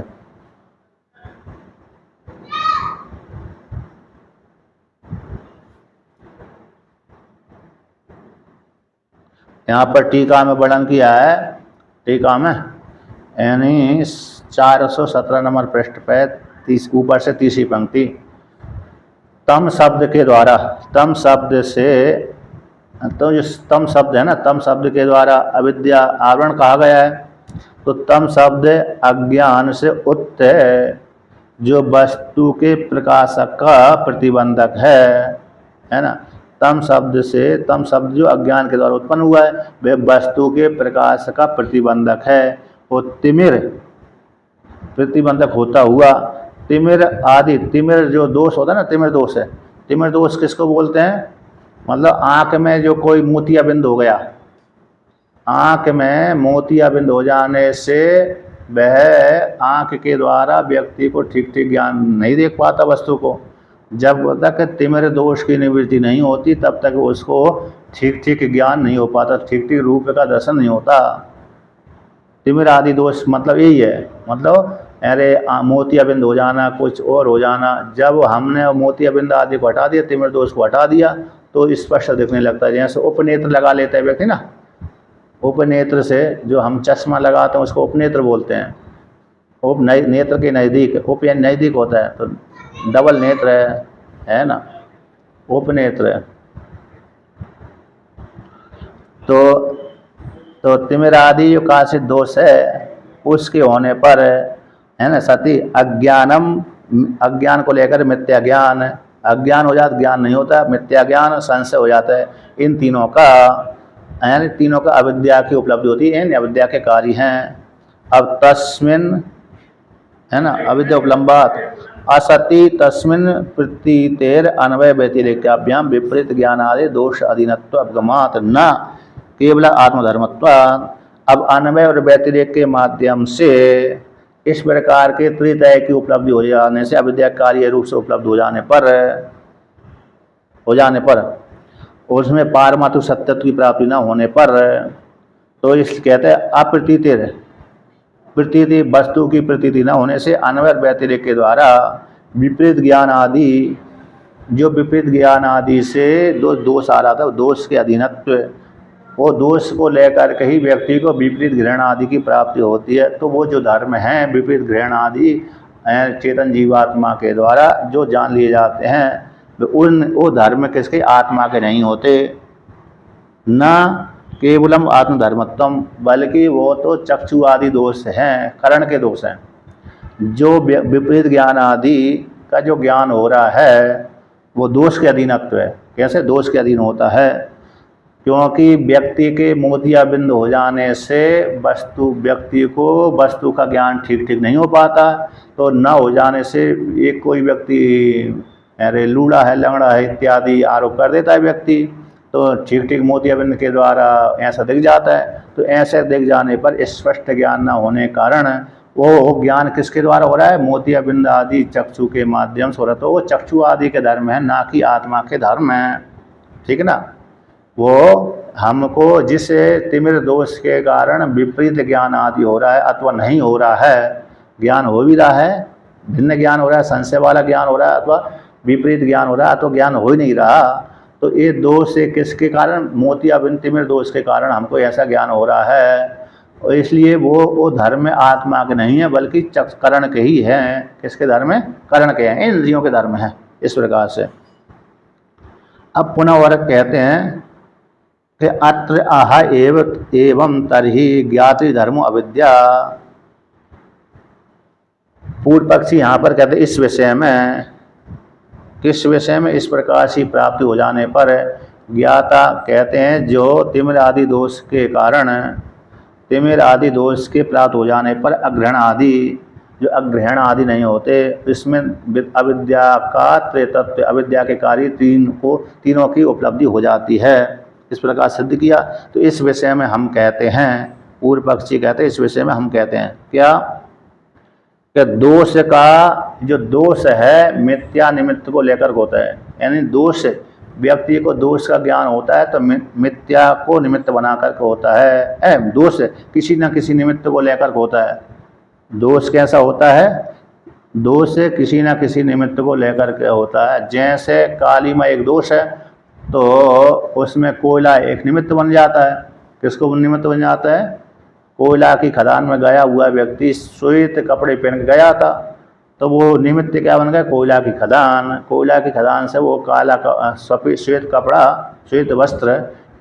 यहाँ पर टीका में वर्णन किया है, टीका में यानी 417 नंबर पृष्ठ पे ऊपर से तीसरी पंक्ति, तम शब्द के द्वारा, तम शब्द से, तो जो तम शब्द है ना, तम शब्द के द्वारा अविद्या आवरण कहा गया है। तो तम शब्द अज्ञान से उत्त जो वस्तु के प्रकाशक का प्रतिबंधक है ना। तम शब्द से, तम शब्द जो अज्ञान के द्वारा उत्पन्न हुआ है वह वस्तु के प्रकाश का प्रतिबंधक है। वो तिमिर प्रतिबंधक होता हुआ, तिमिर आदि, तिमिर जो दोष होता है ना, तिमिर दोष है। तिमिर दोष किसको बोलते हैं, मतलब आँख में जो कोई मोतियाबिंद हो गया, आँख में मोतियाबिंद हो जाने से वह आँख के द्वारा व्यक्ति को ठीक ठीक ज्ञान नहीं देख पाता वस्तु को। जब तक तिमिर दोष की निवृत्ति नहीं होती तब तक उसको ठीक ठीक ज्ञान नहीं हो पाता, ठीक ठीक रूप का दर्शन नहीं होता। तिमिर आदि दोष मतलब यही है, मतलब अरे मोतियाबिंद हो जाना, कुछ और हो जाना। जब हमने मोतियाबिंद आदि को हटा दिया, तिमिर दोष को हटा दिया, तो स्पष्ट दिखने लगता है। जैसे उपनेत्र लगा लेता है व्यक्ति ना, उपनेत्र से जो हम चश्मा लगाते हैं उसको उपनेत्र बोलते हैं। उप नेत्र के नज़दीक, उप यानी नज़दीक होता है, तो डबल नेत्र है ना, उपनेत्र। तो तिमिर आदि जो काशित दोष है उसके होने पर है ना, सती अज्ञानम, अज्ञान को लेकर मिथ्या ज्ञान, अज्ञान हो जाता, ज्ञान नहीं होता, मिथ्या ज्ञान, संशय हो जाता है। इन तीनों का, यानी तीनों का अविद्या की उपलब्धि होती है, अविद्या के कार्य हैं। अब तस्मिन है ना, अविद्या उपलम्बात असति तस्मिन प्रतीतेर अन्वय व्यतिरेक्याभ्याम विपरीत ज्ञान आदि दोष अधीनत्व अवगमात न केवल आत्मधर्मत्व। अब अन्वय और व्यतिरेक के माध्यम से इस प्रकार के त्रितय की उपलब्धि हो जाने से, अविद्या कार्य रूप से उपलब्ध हो जाने पर उसमें पारमार्थिक सत्यत्व की प्राप्ति न होने पर, तो इस कहते हैं अप्रतीतिर, प्रतीति वस्तु की प्रतीति न होने से अन्वय व्यतिरेक के द्वारा विपरीत ज्ञान आदि, जो विपरीत ज्ञान आदि से दोष आ रहा था, दोष के अधीनत्व, वो दोष को लेकर के ही व्यक्ति को विपरीत ग्रहण आदि की प्राप्ति होती है। तो वो जो धर्म हैं विपरीत ग्रहण आदि चेतन जीवात्मा के द्वारा जो जान लिए जाते हैं, वो धर्म किसके, आत्मा के नहीं होते। न केवलम आत्मधर्मत्वम, बल्कि वो तो चक्षु आदि दोष हैं, करण के दोष हैं। जो विपरीत ज्ञान आदि का जो ज्ञान हो रहा है वो दोष के अधीनत्व है। कैसे दोष के अधीन होता है, क्योंकि व्यक्ति के मोतियाबिंद हो जाने से व्यक्ति को वस्तु का ज्ञान ठीक ठीक नहीं हो पाता। तो न हो जाने से एक कोई व्यक्ति अरे लूड़ा है, लंगड़ा है इत्यादि आरोप कर देता है व्यक्ति, तो ठीक ठीक मोतियाबिंद के द्वारा ऐसा दिख जाता है। तो ऐसे दिख जाने पर स्पष्ट ज्ञान न होने के कारण वो ज्ञान किसके द्वारा हो रहा है, मोतियाबिंद आदि चक्षु के माध्यम से हो रहा है। तो वो चक्षु आदि के धर्म है, ना कि आत्मा के धर्म है, ठीक ना। वो हमको जिस तिमिर दोष के कारण विपरीत ज्ञान आदि हो रहा है अथवा नहीं हो रहा है, ज्ञान हो भी रहा है, भिन्न ज्ञान हो रहा है, संशय वाला ज्ञान हो रहा है, अथवा विपरीत ज्ञान हो रहा है, तो ज्ञान हो ही नहीं रहा। तो ये दोष से किसके कारण, मोतियाबिंद तिमिर दोष के कारण हमको ऐसा ज्ञान हो रहा है। और इसलिए वो धर्म आत्मा के नहीं है, बल्कि करण के ही हैं। किसके धर्म है, करण के हैं, इंद्रियों के धर्म हैं। इस प्रकार से अब पुनः वर्ग कहते हैं कि अत्र आह एवं तरहि ज्ञाति धर्मो अविद्या। पूर्व पक्षी यहाँ पर कहते इस विषय में, किस विषय में, इस प्रकार से प्राप्ति हो जाने पर ज्ञाता कहते हैं जो तिमिर आदि दोष के कारण, तिमिर आदि दोष के प्राप्त हो जाने पर अग्रहण आदि, जो अग्रहण आदि नहीं होते, इसमें अविद्या का त्रितत्व, अविद्या के कार्य तीनों की उपलब्धि हो जाती है, इस प्रकार सिद्ध किया। तो इस विषय में हम कहते हैं, पूर्व पक्षी कहते हैं इस विषय में हम कहते हैं क्या, कि दोष का जो दोष है मिथ्या निमित्त को लेकर होता है, यानी दोष, व्यक्ति को दोष का ज्ञान होता है तो मिथ्या को निमित्त बनाकर होता है। दोष किसी न किसी निमित्त को लेकर होता है। दोष कैसा होता है, दोष किसी न किसी निमित्त को लेकर के होता है। जैसे काली में एक दोष है तो उसमें कोयला एक निमित्त बन जाता है। किसको निमित्त बन जाता है, कोयला की खदान में गया हुआ व्यक्ति श्वेत कपड़े पहन के गया था तो वो निमित्त क्या बन गया, कोयला की खदान। कोयला की खदान से वो काला श्वेत कपड़ा, श्वेत वस्त्र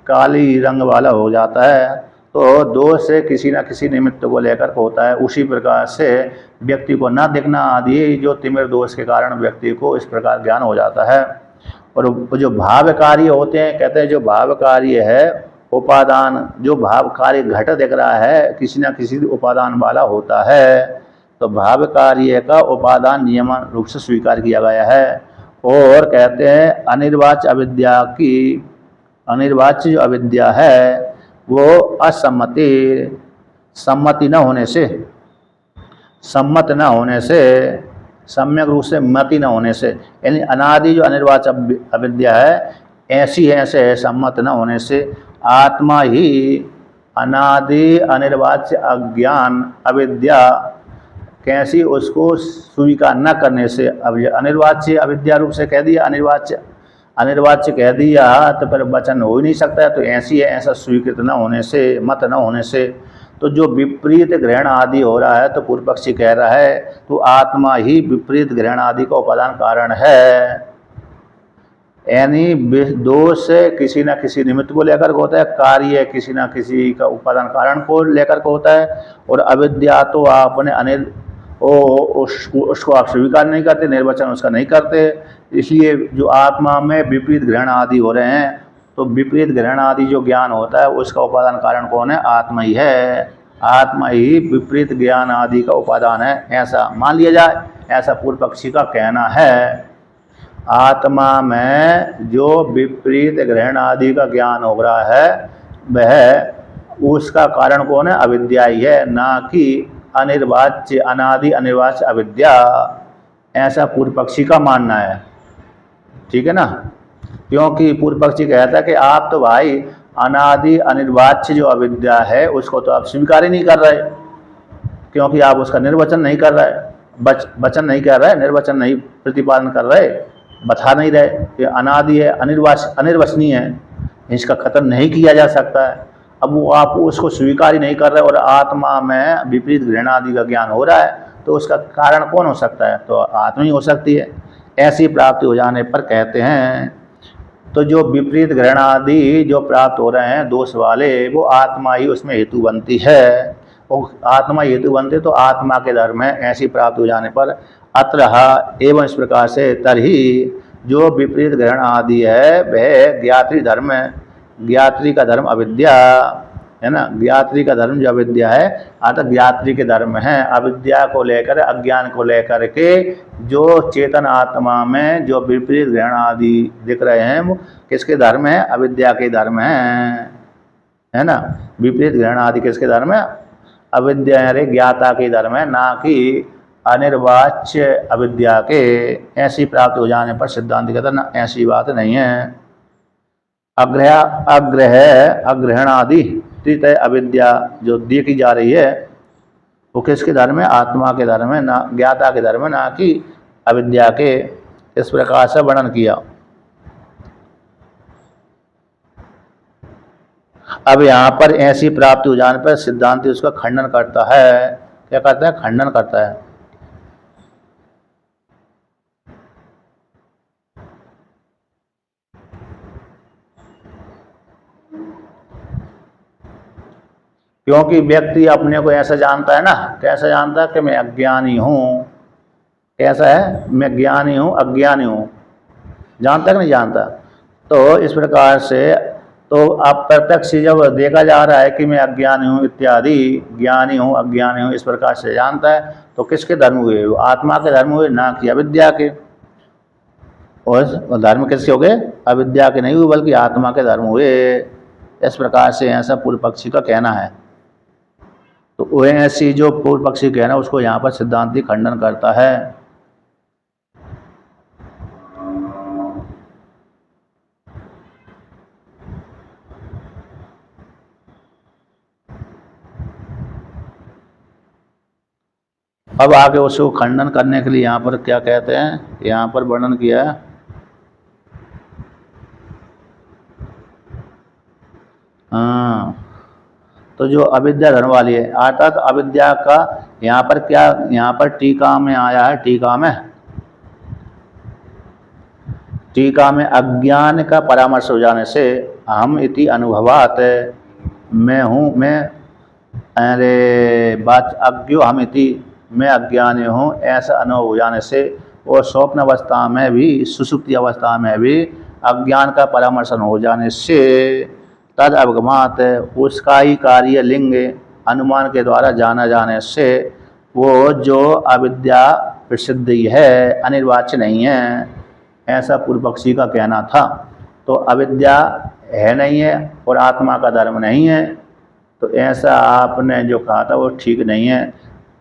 काली रंग वाला हो जाता है। तो दोष से किसी न किसी निमित्त को लेकर होता है। उसी प्रकार से व्यक्ति को न दिखना आदि जो तिमिर दोष के कारण व्यक्ति को इस प्रकार ज्ञान हो जाता है। और जो भाव कार्य होते हैं, कहते हैं जो भाव कार्य है उपादान, जो भाव कार्य घट दिख रहा है किसी न किसी उपादान वाला होता है, तो भाव कार्य का उपादान नियम रूप से स्वीकार किया गया है। और कहते हैं अनिर्वाच्य अविद्या की, अनिर्वाच्य जो अविद्या है वो असम्मति, सम्मति न होने से, सम्मत न होने से, सम्यक रूप से मति न होने से, यानी अनादि जो अनिर्वाच्य अविद्या है ऐसी है, ऐसे है सम्मत न होने से, आत्मा ही अनादि अनिर्वाच्य अज्ञान अविद्या कैसी, उसको स्वीकार न करने से। अब ये अनिर्वाच्य अविद्या रूप से कह दिया, अनिर्वाच्य, अनिर्वाच्य कह दिया तो फिर वचन हो ही नहीं सकता है। तो ऐसी है ऐसा स्वीकृत न होने से, मत न होने से, तो जो विपरीत ग्रहण आदि हो रहा है, तो पूर्व पक्षी कह रहा है तो आत्मा ही विपरीत ग्रहण आदि का उपादान कारण है। यानी दोष किसी न किसी निमित्त को लेकर के होता है, कार्य किसी न किसी का उपादान कारण को लेकर के होता है, और अविद्या तो आपने उसको आप स्वीकार नहीं करते, निर्वचन उसका नहीं करते। इसलिए जो आत्मा में विपरीत ग्रहण आदि हो रहे हैं, तो विपरीत ग्रहण आदि जो ज्ञान होता है उसका उपादान कारण कौन है, आत्मा ही है। आत्मा ही विपरीत ज्ञान आदि का उपादान है, ऐसा मान लिया जाए, ऐसा पूर्व पक्षी का कहना है। आत्मा में जो विपरीत ग्रहण आदि का ज्ञान हो रहा है वह उसका कारण कौन है, अविद्या ही है, ना कि अनिर्वाच्य अनादि अनिर्वाच्य अविद्या, ऐसा पूर्व पक्षी का मानना है। ठीक है ना, क्योंकि पूर्व पक्षी कहता है कि आप तो भाई अनादि अनिर्वाच्य जो अविद्या है उसको तो आप स्वीकार ही नहीं कर रहे, क्योंकि आप उसका निर्वचन नहीं कर रहे, वचन नहीं कर रहे, निर्वचन नहीं प्रतिपादन कर रहे, बता नहीं रहे कि अनादि है, अनिर्वचनीय है, इसका खत्म नहीं किया जा सकता है। अब वो आप उसको स्वीकार ही नहीं कर रहे और आत्मा में विपरीत घृणा आदि का ज्ञान हो रहा है, तो उसका कारण कौन हो सकता है, तो आत्मा ही हो सकती है। ऐसी प्राप्ति हो जाने पर कहते हैं तो जो विपरीत घृणा आदि जो प्राप्त हो रहे हैं दोष वाले, वो आत्मा ही उसमें हेतु बनती है, और आत्मा हेतु बनते तो आत्मा के धर्म है। ऐसी प्राप्ति हो जाने पर अत्र एवं इस प्रकार से तरही जो विपरीत ग्रहण आदि है वह ज्ञात्री धर्म, ज्ञात्री का धर्म अविद्या है ना, ज्ञात्री का धर्म जो अविद्या है, अर्थात ज्ञात्री के धर्म है। अविद्या को लेकर, अज्ञान को लेकर के जो चेतन आत्मा में जो विपरीत ग्रहण आदि दिख रहे हैं वो किसके धर्म है, अविद्या के धर्म है ना। विपरीत ग्रहण आदि किसके धर्म है, अविद्या रे ज्ञाता के धर्म है, ना कि अनिर्वाच्य अविद्या के। ऐसी प्राप्त हो जाने पर सिद्धांत कहता ना ऐसी बात नहीं है। अग्रहण आदि तृतीय अविद्या जो देखी जा रही है वो किसके धर्म है, आत्मा के धर्म है, ना ज्ञाता के धर्म है, ना कि अविद्या के। इस प्रकार से वर्णन किया। अब यहाँ पर ऐसी प्राप्ति हो जाने पर सिद्धांत उसका खंडन करता है। क्या करता है, खंडन करता है। क्योंकि व्यक्ति अपने को ऐसा जानता है ना, कैसा जानता है कि मैं अज्ञानी हूँ। कैसा है, मैं ज्ञानी हूँ अज्ञानी हूँ, जानता कि नहीं जानता। तो इस प्रकार से तो अब प्रत्यक्ष जब देखा जा रहा है कि मैं अज्ञानी हूँ इत्यादि, ज्ञानी हूँ अज्ञानी हूँ, इस प्रकार से जानता है, तो किसके धर्म हुए? वो आत्मा के धर्म हुए, ना कि अविद्या के। और धर्म किसके हो गए? अविद्या के नहीं हुए बल्कि आत्मा के धर्म हुए। इस प्रकार से ऐसा पूर्व पक्षी का कहना है। तो वह ऐसी जो पूर्व पक्षी कहना है उसको यहाँ पर सिद्धांती खंडन करता है। अब आगे उसको खंडन करने के लिए यहाँ पर क्या कहते हैं, यहाँ पर वर्णन किया है। हाँ, तो जो अविद्या धर्म वाली है, अर्थात अविद्या का यहाँ पर क्या, यहाँ पर टीका में आया है, टीका में अज्ञान का परामर्श हो जाने से हम इति अनुभवात, मैं हूँ, मैं, अरे बात अज्ञो हम इति, मैं अज्ञानी हूँ, ऐसा अनुभव हो जाने से, और स्वप्न अवस्था में भी, सुषुप्ति अवस्था में भी अज्ञान का परामर्शन हो जाने से तद अवगमात, उसका ही कार्य लिंग अनुमान के द्वारा जाना जाने से वो जो अविद्या प्रसिद्धि है अनिर्वाच्य नहीं है, ऐसा पूर्व पक्षी का कहना था। तो अविद्या है नहीं है और आत्मा का धर्म नहीं है, तो ऐसा आपने जो कहा था वो ठीक नहीं है।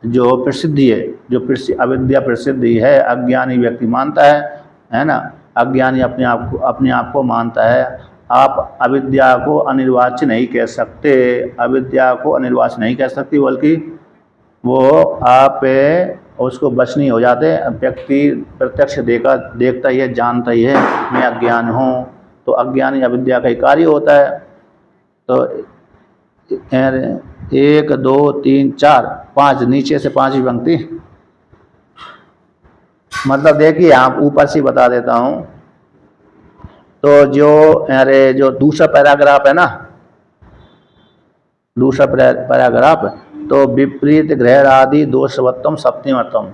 जो प्रसिद्धि है, जो अविद्या प्रसिद्धि है, अज्ञानी व्यक्ति मानता है ना, अज्ञानी अपने आप को मानता है। आप अविद्या को अनिर्वाच्य नहीं कह सकते, अविद्या को अनिर्वाच्य नहीं कह सकती, बल्कि वो आप उसको बच नहीं हो जाते। व्यक्ति प्रत्यक्ष देखता ही है, जानता ही है मैं अज्ञान हूँ, तो अज्ञानी अविद्या का ही कार्य होता है। तो 1 2 3 4 5 नीचे से 5वीं पंक्ति, मतलब देखिए आप ऊपर से बता देता हूँ। तो जो दूसरा पैराग्राफ है ना, दूसरा पैराग्राफ, तो विपरीत ग्रहण आदि दोषवत्तम सप्तमर्थम,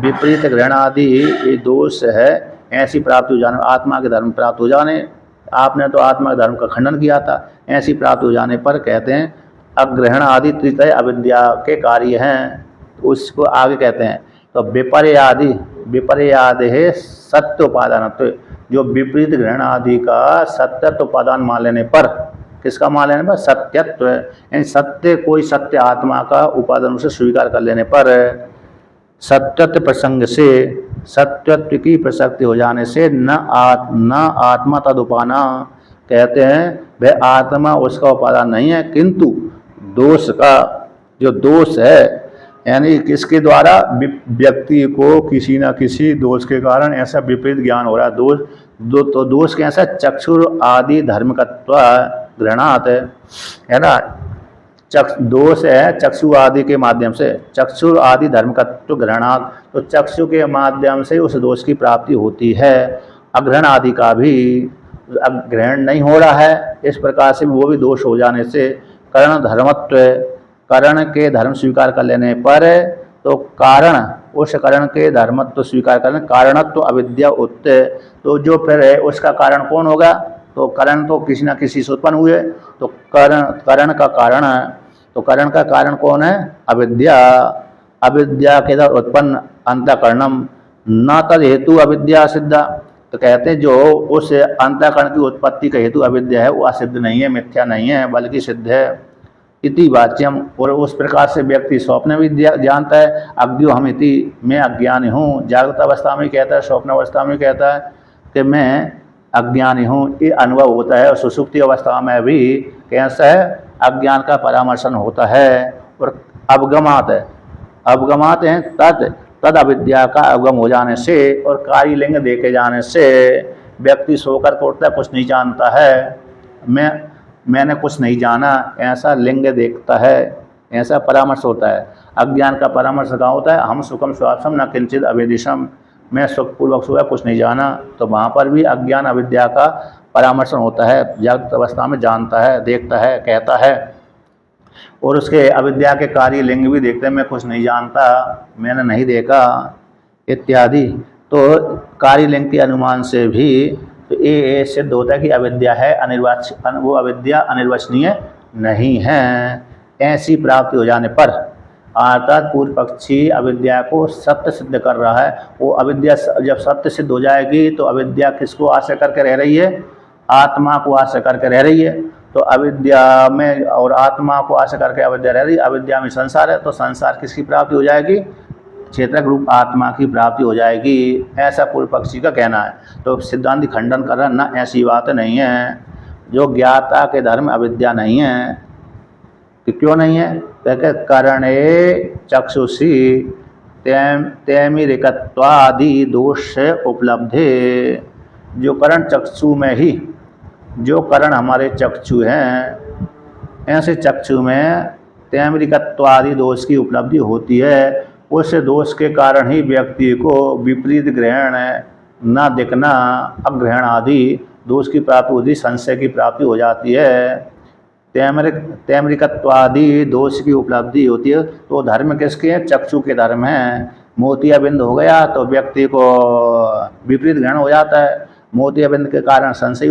विपरीत ग्रहण आदि ये दोष है, ऐसी प्राप्ति हो जाने, आत्मा के धर्म प्राप्त हो जाने, आपने तो आत्मा के धर्म का खंडन किया था, ऐसी प्राप्त हो जाने पर कहते हैं अग्रहण आदि तृतीय अविद्या के कार्य हैं, उसको आगे कहते हैं। तो विपर्यादि है सत्य उपादान, तो जो विपरीत ग्रहण आदि का सत्यत्व उपादान मान लेने पर, किसका मान लेने पर? सत्यत्व, यानी सत्य, कोई सत्य आत्मा का उपादान उसे स्वीकार कर लेने पर, सत्यत्व प्रसंग से, सत्यत्व की प्रसक्ति हो जाने से न आत्मा तदुपाना, कहते हैं वह आत्मा उसका उपादान नहीं है, किंतु दोष का, जो दोष है, यानी किसके द्वारा? व्यक्ति को किसी न किसी दोष के कारण ऐसा विपरीत ज्ञान हो रहा है। तो दोष कैसा? चक्षुर आदि धर्मकत्व ग्रहणात है ना, दोष है चक्षु आदि के माध्यम से, चक्षु आदि धर्मकत्व ग्रहणात, तो चक्षु के माध्यम से उस दोष की प्राप्ति होती है। अग्रहण आदि का भी ग्रहण नहीं हो रहा है, इस प्रकार से वो भी दोष हो जाने से करण धर्मत्व, करण के धर्म स्वीकार कर लेने पर, तो कारण, उस करण के धर्मत्व स्वीकार करने, कारणत्व अविद्या उत्त, तो जो फिर है उसका कारण कौन होगा? तो करण तो किसी न किसी से उत्पन्न हुए, तो करण का कारण, तो करण का कारण कौन है? अविद्या, अविद्या के द्वारा उत्पन्न अंतःकरणम न तद हेतु अविद्या सिद्धा, तो कहते हैं जो उस अंतःकरण की उत्पत्ति का हेतु अविद्या है वो असिद्ध नहीं है, मिथ्या नहीं है, बल्कि सिद्ध है। इति वाच्यम, और उस प्रकार से व्यक्ति स्वप्न भी जानता है, अज्ञो हम इति, मैं अज्ञानी हूँ, जागृत अवस्था में कहता है, स्वप्न अवस्था में कहता है कि मैं अज्ञानी हूँ, ये अनुभव होता है। और सुषुप्ति अवस्था में भी कैसा है? अज्ञान का परामर्शन होता है। और अवगमात है, अवगमात हैं तद अविद्या का अवगम हो जाने से और कार्यलिंग देखे जाने से व्यक्ति सोकर उठता है, कुछ नहीं जानता है, मैंने कुछ नहीं जाना, ऐसा लिंग देखता है, ऐसा परामर्श होता है। अज्ञान का परामर्श कहाँ होता है? हम सुखम स्वापसम न किंचित अवेदिशम, मैं सुखपूर्वक सोया, कुछ नहीं जाना, तो वहाँ पर भी अज्ञान अविद्या का परामर्शन होता है। जागृत अवस्था में जानता है, देखता है, कहता है। और उसके अविद्या के कार्य लिंग भी देखते हैं, मैं कुछ नहीं जानता, मैंने नहीं देखा इत्यादि। तो कार्य लिंग के अनुमान से भी तो ये सिद्ध होता है कि अविद्या है वो अविद्या अनिर्वचनीय नहीं है। ऐसी प्राप्ति हो जाने पर अर्थात पूर्व पक्षी अविद्या को सत्य सिद्ध कर रहा है। वो अविद्या जब सत्य सिद्ध हो जाएगी तो अविद्या किसको आश्रय करके रह रही है? आत्मा को आश्रय करके रह रही है। तो अविद्या में और आत्मा को आश्रय करके अविद्या रह रही है, अविद्या में संसार है, तो संसार किसकी प्राप्ति हो जाएगी? क्षेत्रक रूप आत्मा की प्राप्ति हो जाएगी, ऐसा पूर्व पक्षी का कहना है। तो सिद्धांत खंडन कर रहा ना, ऐसी बात नहीं है। जो ज्ञाता के धर्म अविद्या नहीं है। कि क्यों नहीं है? कहते करणे चक्षुषी तैमिरिकत्वादि दोष उपलब्धे। जो करण चक्षु में ही, जो करण हमारे चक्षु हैं, ऐसे चक्षु में तैमिरिकत्वादि दोष की उपलब्धि होती है। उस दोष के कारण ही व्यक्ति को विपरीत ग्रहण, न दिखना, अग्रहण आदि दोष की प्राप्ति होती, संशय की प्राप्ति हो जाती है। तैमरिकत्वादि दोष की उपलब्धि होती है। तो धर्म किसके हैं? चक्षु के धर्म हैं। मोतियाबिंद हो गया तो व्यक्ति को विपरीत ग्रहण हो जाता है। मोतियाबिंद के कारण संशय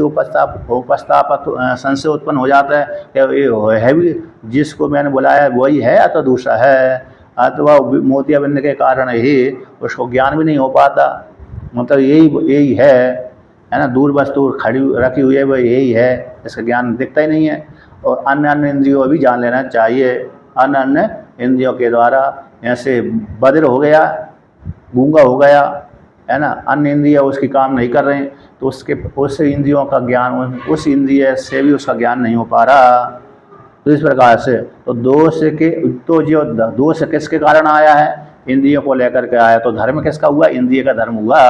संशय उत्पन्न हो जाता है कि ये है भी जिसको मैंने बुलाया वही है अथवा दूसरा है, अथवा मोतियाबिंद के कारण ही उसको ज्ञान भी नहीं हो पाता। मतलब यही है ना, दूर वस्तु खड़ी रखी हुई है वह यही है, इसका ज्ञान दिखता ही नहीं है। और अन्य इंद्रियों भी जान लेना चाहिए। अन्य इंद्रियों के द्वारा ऐसे बधिर हो गया, गूंगा हो गया, है ना, अन्य इंद्रिय उसकी काम नहीं कर रहे हैं, तो उस इंद्रियों का ज्ञान, उस इंद्रिय से भी उसका ज्ञान नहीं हो पा रहा। तो इस प्रकार से तो जो दोष किसके कारण आया है? इंद्रियों को लेकर के आया। तो धर्म किसका हुआ? इंद्रिय का धर्म हुआ।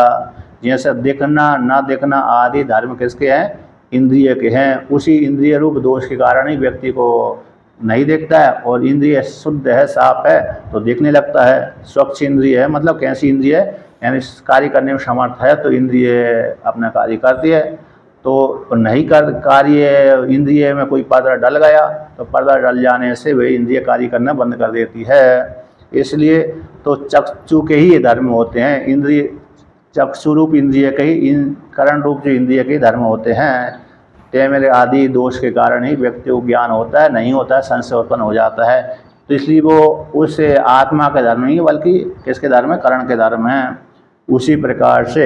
जैसे देखना ना देखना आदि धर्म किसके हैं? इंद्रिय के हैं। उसी इंद्रिय रूप दोष के कारण ही व्यक्ति को नहीं देखता है। और इंद्रिय शुद्ध है, साफ है तो देखने लगता है। स्वच्छ इंद्रिय है, मतलब कैसी इंद्रिय है? यानी कार्य करने में समर्थ है तो इंद्रिय अपना कार्य करती है। तो नहीं कर कार्य इंद्रिय में कोई पर्दा डल गया तो पर्दा डल जाने से वही इंद्रिय कार्य करना बंद कर देती है। इसलिए तो चक्षु के ही ये धर्म होते हैं। इंद्रिय चक्षु रूप इंद्रिय के ही, करण रूप जो इंद्रिय के धर्म होते हैं। तैमिर आदि दोष के कारण ही व्यक्ति को ज्ञान होता है, नहीं होता है संशय उत्पन्न हो जाता है। तो इसलिए वो उस आत्मा के धर्म नहीं बल्कि किसके धर्म है? करण के धर्म है। उसी प्रकार से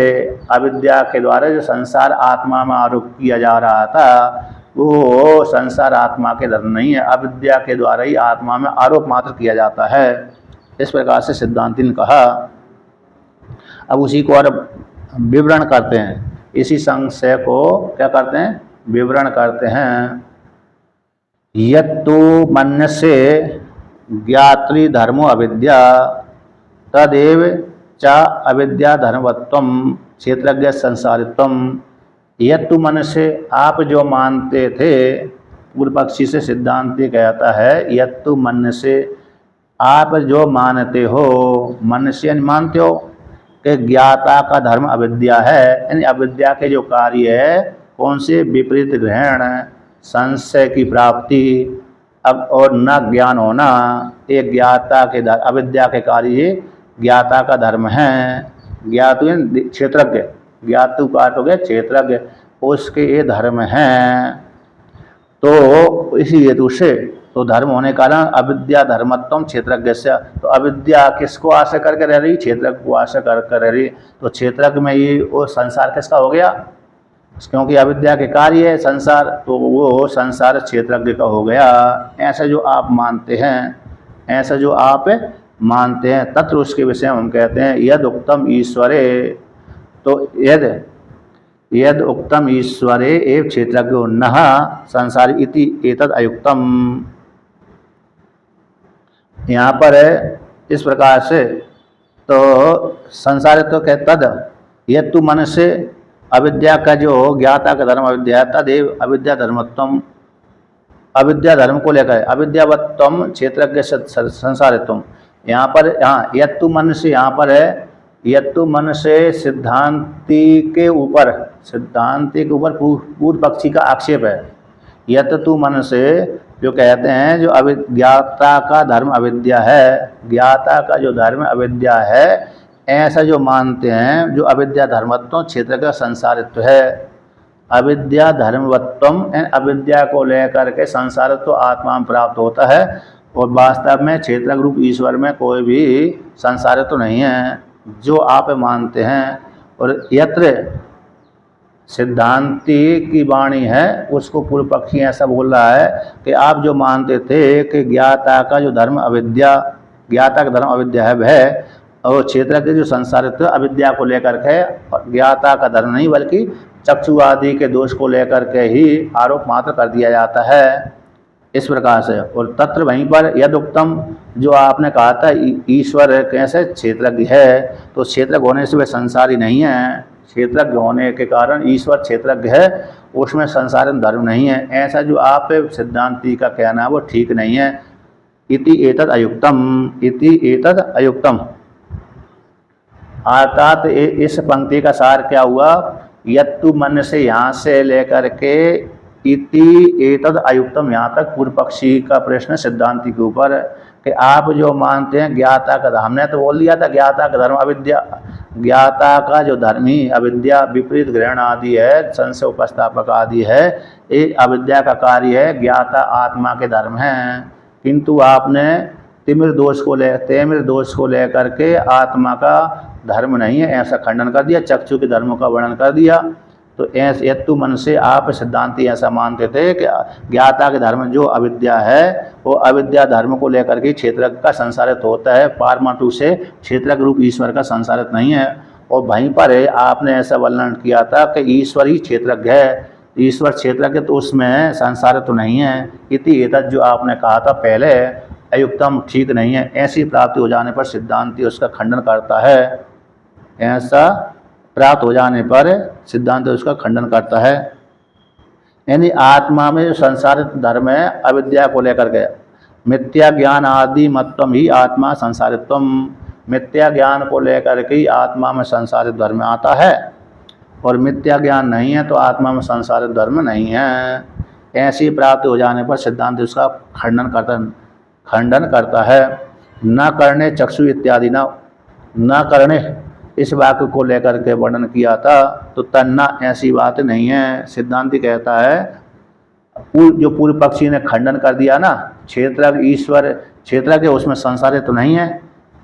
अविद्या के द्वारा जो संसार आत्मा में आरोप किया जा रहा था वो संसार आत्मा के धर्म नहीं है, अविद्या के द्वारा ही आत्मा में आरोप मात्र किया जाता है। इस प्रकार से सिद्धांति ने कहा। अब उसी को और विवरण करते हैं। इसी संशय को क्या करते हैं? विवरण करते हैं। यत्तु मन्यसे ज्ञात्री धर्मो अविद्या तदेव च अविद्या धर्मवत्वम क्षेत्रज्ञ संसारित्वम। यत्तु मन से आप जो मानते थे, पूर्व पक्षी से सिद्धांति कहता है यत्तु मन से आप जो मानते हो, मन से मानते हो कि ज्ञाता का धर्म अविद्या है, यानी अविद्या के जो कार्य है कौन से? विपरीत ग्रहण, संशय की प्राप्ति, अब और न ज्ञान होना, ये ज्ञाता के अविद्या के कार्य ज्ञाता का धर्म है। ज्ञातु क्षेत्रज्ञ, ज्ञातु का अर्थ हो गया क्षेत्रज्ञ, उसके ये धर्म हैं। तो इसी हेतु से तो धर्म होने के कारण अविद्या धर्मत्वम क्षेत्रज्ञ से। तो अविद्या किसको आश्रय करके रह रही? क्षेत्रज्ञ को आश्रय करके रह रही। तो क्षेत्रज्ञ में ये वो संसार किसका हो गया? क्योंकि अविद्या के कार्य है संसार, तो वो संसार क्षेत्रज्ञ का हो गया। ऐसा जो आप मानते हैं, ऐसा जो आप मानते हैं, तत्र उसके विषय में हम कहते हैं यद उक्तम ईश्वरे। तो यद उक्तम ईश्वरे एव क्षेत्रज्ञो नः संसारी इति एतद अयुक्तम। यहाँ पर है इस प्रकार से। तो संसार तो कहते तद यत्तु मन से अविद्या का जो ज्ञाता का धर्म अविद्या है, तदेव अविद्या धर्मत्वम, अविद्या धर्म को लेकर अविद्यावत्वम क्षेत्रज्ञ संसारित्वम। यहाँ पर यत्तु मन से, यहाँ पर है यत्तु मन से सिद्धांति के ऊपर पूर्व पक्षी का आक्षेप है। यत्तु मन से जो कहते हैं जो अविज्ञाता का धर्म अविद्या है, ज्ञाता का जो धर्म अविद्या है, ऐसा जो मानते हैं, जो अविद्या धर्मत्व क्षेत्र का संसारित्व है। अविद्या धर्मवत्वम, अविद्या को लेकर के संसारित्व आत्मा में प्राप्त होता है, और वास्तव में क्षेत्र रूप ईश्वर में कोई भी संसारित्व नहीं है जो आप मानते हैं। और यत्र सिद्धांति की वाणी है, उसको पूर्व पक्षी ऐसा बोल रहा है कि आप जो मानते थे कि ज्ञाता का जो धर्म अविद्या, ज्ञाता का धर्म अविद्या है वह, और क्षेत्र के जो संसारित्व अविद्या को लेकर के, ज्ञाता का धर्म नहीं बल्कि चक्षु आदि के दोष को लेकर के ही आरोप मात्र कर दिया जाता है, इस प्रकार से। और तत्र वहीं पर यदुक्तम, जो आपने कहा था ईश्वर कैसे क्षेत्रज्ञ है, तो क्षेत्रज्ञ होने से वह संसारी नहीं है, क्षेत्रज्ञ होने के कारण ईश्वर क्षेत्रज्ञ है, उसमें संसारण धर्म नहीं है, ऐसा जो आप सिद्धांति का कहना है वो ठीक नहीं है। इति एतद अयुक्तम, इति एतद अयुक्तम, अर्थात इस पंक्ति का सार क्या हुआ, यत्तु मन से यहाँ से लेकर के इति एतद अयुक्तम यहाँ तक पूर्व पक्षी का प्रश्न सिद्धांति के ऊपर कि आप जो मानते हैं ज्ञाता का धर्म, हमने तो बोल दिया था ज्ञाता का धर्म अविद्या, ज्ञाता का जो धर्म ही अविद्या विपरीत ग्रहण आदि है, संशय उपस्थापक आदि है, ये अविद्या का कार्य है, ज्ञाता आत्मा के धर्म है। किंतु आपने तिमिर दोष को लेकर के आत्मा का धर्म नहीं है ऐसा खंडन कर दिया, चक्षु के धर्मों का वर्णन कर दिया। तो ऐसे यत्तु मन से आप सिद्धांति ऐसा मानते थे कि ज्ञाता के धर्म जो अविद्या है वो अविद्या धर्म को लेकर के क्षेत्र का संसारित होता है, पारमाणु से क्षेत्र रूप ईश्वर का संसारित नहीं है। और वहीं पर आपने ऐसा वर्णन किया था कि ईश्वर ही क्षेत्रज्ञ है, ईश्वर क्षेत्रज्ञ तो उसमें संसारित तो नहीं है। इति एतद जो आपने कहा था पहले अयुक्तम, ठीक नहीं है, ऐसी प्राप्ति हो जाने पर सिद्धांति उसका खंडन करता है, ऐसा प्राप्त हो जाने पर सिद्धांत उसका खंडन करता है। यानी आत्मा में जो संसारित धर्म है अविद्या को लेकर के, मिथ्या ज्ञान आदि मत्वम ही आत्मा संसारित्वम, मिथ्या ज्ञान को लेकर के आत्मा में संसारित धर्म आता है, और मिथ्या ज्ञान नहीं है तो आत्मा में संसारित धर्म नहीं है। ऐसी प्राप्ति हो जाने पर सिद्धांत उसका खंडन करता है। न करने चक्षु इत्यादि न करने इस वाक्य को लेकर के वर्णन किया था, तो तन्ना ऐसी बात नहीं है। सिद्धांति कहता है जो पूर्व पक्षी ने खंडन कर दिया ना, क्षेत्र ईश्वर क्षेत्र के उसमें संसारित तो नहीं है,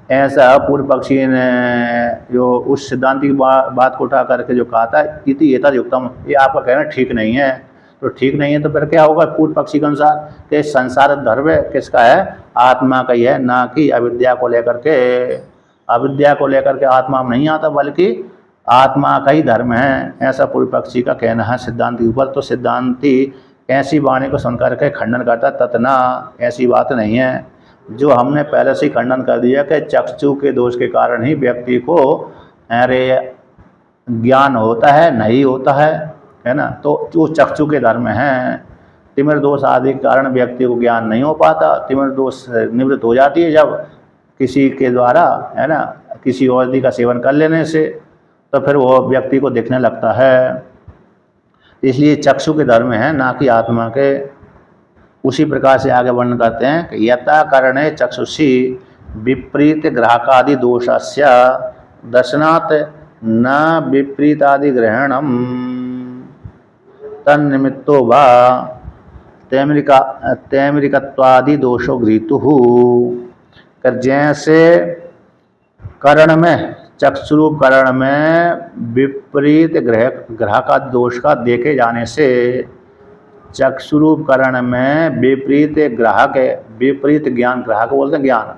ऐसा पूर्व पक्षी ने जो उस सिद्धांति की बात को उठा करके जो कहा था इति एतद युक्तम, ये आपका कहना ठीक नहीं है। तो ठीक नहीं है तो फिर क्या होगा पूर्व पक्षी के अनुसार कि संसार धर्म किसका है, आत्मा का ही है, ना कि अविद्या को लेकर के। अविद्या को लेकर के आत्मा में नहीं आता बल्कि आत्मा का ही धर्म है, ऐसा पूर्व पक्षी का कहना है सिद्धांति ऊपर। तो सिद्धांति ऐसी वाणी को सुनकर के खंडन करता, ततना ऐसी बात नहीं है। जो हमने पहले से ही खंडन कर दिया कि चक्षु के दोष के कारण ही व्यक्ति को अरे ज्ञान होता है नहीं होता है ना। तो जो चक्षु के धर्म हैं, तिमिर दोष आदि के कारण व्यक्ति को ज्ञान नहीं हो पाता, तिमिर दोष निवृत्त हो जाती है जब किसी के द्वारा, है ना, किसी औषधि का सेवन कर लेने से, तो फिर वो व्यक्ति को दिखने लगता है। इसलिए चक्षु के धर्म है ना कि आत्मा के। उसी प्रकार से आगे वर्णन करते हैं कि यथा करणे चक्षुषी विपरीत ग्राहकादि दोषस्य दर्शनात् न विपरीतादि ग्रहणम तन्निमित्तो वा तैमरिकत्वादि दोषो गृहीतुः। जैसे कर्ण में, चक्षुरूप कर्ण में विपरीत ग्राहक दोष का देखे जाने से, चक्षुरूप कर्ण में विपरीत ग्राहक है, विपरीत ज्ञान, ग्राहक बोलते हैं ज्ञान,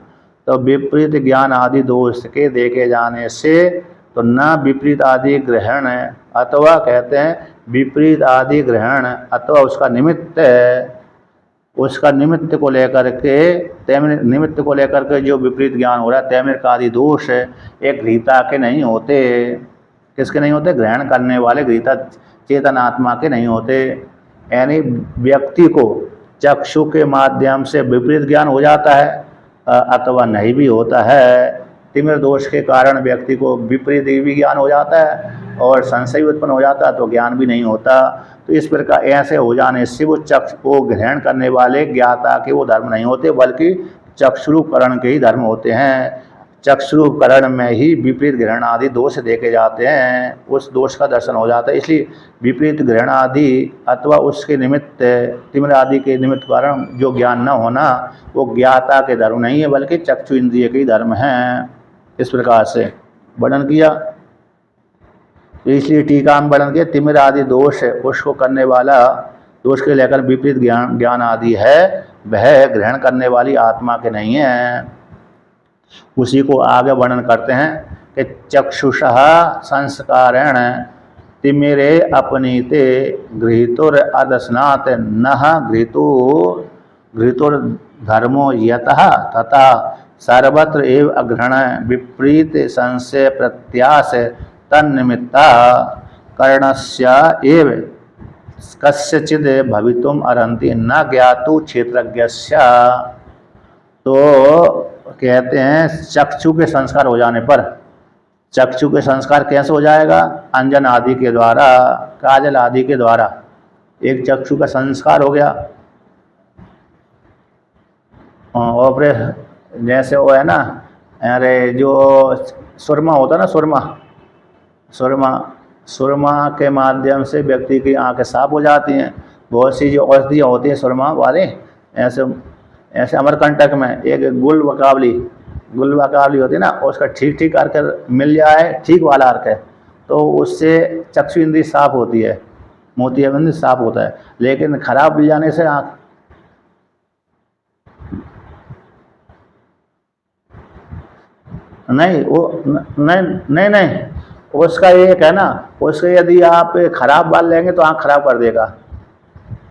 तो विपरीत ज्ञान आदि दोष के देखे जाने से तो न विपरीत आदि ग्रहण है, अथवा कहते हैं विपरीत आदि ग्रहण अथवा उसका निमित्त है, उसका निमित्त को लेकर के, निमित्त को लेकर के जो विपरीत ज्ञान हो रहा है, तैमिर का आदि दोष एक गृहीता के नहीं होते। किसके नहीं होते? ग्रहण करने वाले गृहीता चेतन आत्मा के नहीं होते। यानी व्यक्ति को चक्षु के माध्यम से विपरीत ज्ञान हो जाता है अथवा नहीं भी होता है। तिमिर दोष के कारण व्यक्ति को विपरीत भी ज्ञान हो जाता है और संशय उत्पन्न हो जाता है तो ज्ञान भी नहीं होता। तो इस प्रकार ऐसे हो जाने से वो चक्षु को ग्रहण करने वाले ज्ञाता के वो धर्म नहीं होते, बल्कि चक्षुरूपकरण के ही धर्म होते हैं। चक्षुरूपकरण में ही विपरीत ग्रहण आदि दोष देखे जाते हैं, उस दोष का दर्शन हो जाता है। इसलिए विपरीत ग्रहण आदि अथवा उसके निमित्त तिमिर आदि के निमित्त कारण जो ज्ञान न होना वो ज्ञाता के धर्म नहीं है, बल्कि चक्षु इंद्रिय के ही धर्म हैं। इस प्रकार से वर्णन किया। तो इसलिए टीका में वर्णन किया तिमिर आदि दोष है, उसको करने वाला दोष के लेकर विपरीत ज्ञान आदि है, वह ग्रहण करने वाली आत्मा के नहीं है। उसी को आगे वर्णन करते हैं कि चक्षुषः संस्कारेण तिमिरे अपनीते गृहीतुर अदस्नात् नः गृहीतुर धर्मो यतः तथा सर्वत्र एव अग्रहण विपरीत संशय प्रत्यास तन्निमित्ता करणस्य एव कस्यचिद भवितुम अर्हन्ति न ज्ञातु क्षेत्रज्ञस्य। तो कहते हैं चक्षु के संस्कार हो जाने पर, चक्षु के संस्कार कैसे हो जाएगा? अंजन आदि के द्वारा, काजल आदि के द्वारा। एक चक्षु का संस्कार हो गया, और फिर जैसे वो है ना, अरे जो सुरमा होता है ना, सुरमा के माध्यम से व्यक्ति की आंखें साफ हो जाती हैं। बहुत सी जो औषधियाँ होती हैं सुरमा वाले, ऐसे अमरकंटक में एक गुलवकावली होती है ना, उसका ठीक करके मिल जाए, ठीक वाला अर्क है, तो उससे चक्षु इंद्री साफ होती है, मोतियाबिंद साफ होता है। लेकिन खराब मिल जाने से आँख नहीं, उसका एक है ना, उसके यदि आप खराब बाल लेंगे तो आँख खराब कर देगा।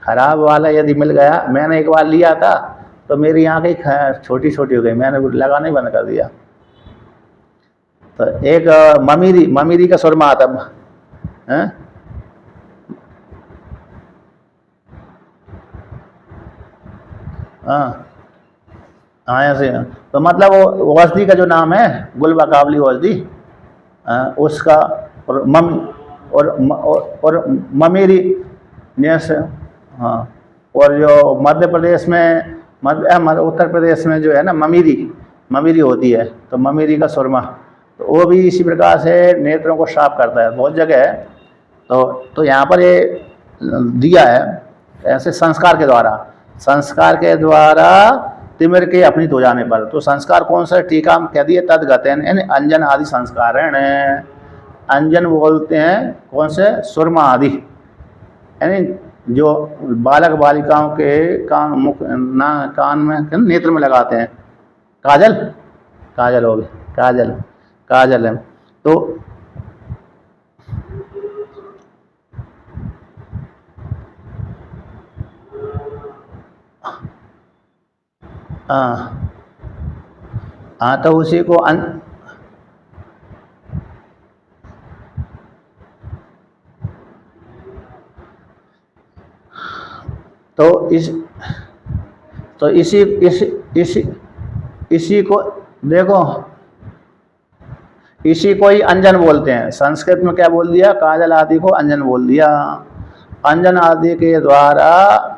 खराब वाला यदि मिल गया, मैंने एक बार लिया था तो मेरी आँखें छोटी छोटी हो गई, मैंने लगाना ही बंद कर दिया। तो एक ममीरी का सुरमा आता है, हाँ ऐसे। तो मतलब वो औषधि का जो नाम है गुलबकावली औषधि, उसका और ममीरी जैसे, हाँ। और जो मध्य प्रदेश में उत्तर प्रदेश में जो है ना ममीरी होती है, तो ममीरी का सुरमा, तो वो भी इसी प्रकार से नेत्रों को साफ करता है। बहुत जगह है, तो यहाँ पर ये दिया है ऐसे संस्कार के द्वारा तिमिर के अपनी हो जाने पर। तो संस्कार कौन सा? टीका में कह दिए तदगतेन, यानी अंजन आदि संस्कार हैं। अंजन बोलते हैं कौन से? सुरमा आदि, यानी जो बालक बालिकाओं के कान में नेत्र में लगाते हैं। काजल हो गई, काजल है। तो हाँ, तो उसी को इसी को देखो, इसी को ही अंजन बोलते हैं। संस्कृत में क्या बोल दिया? काजल आदि को अंजन बोल दिया। अंजन आदि के द्वारा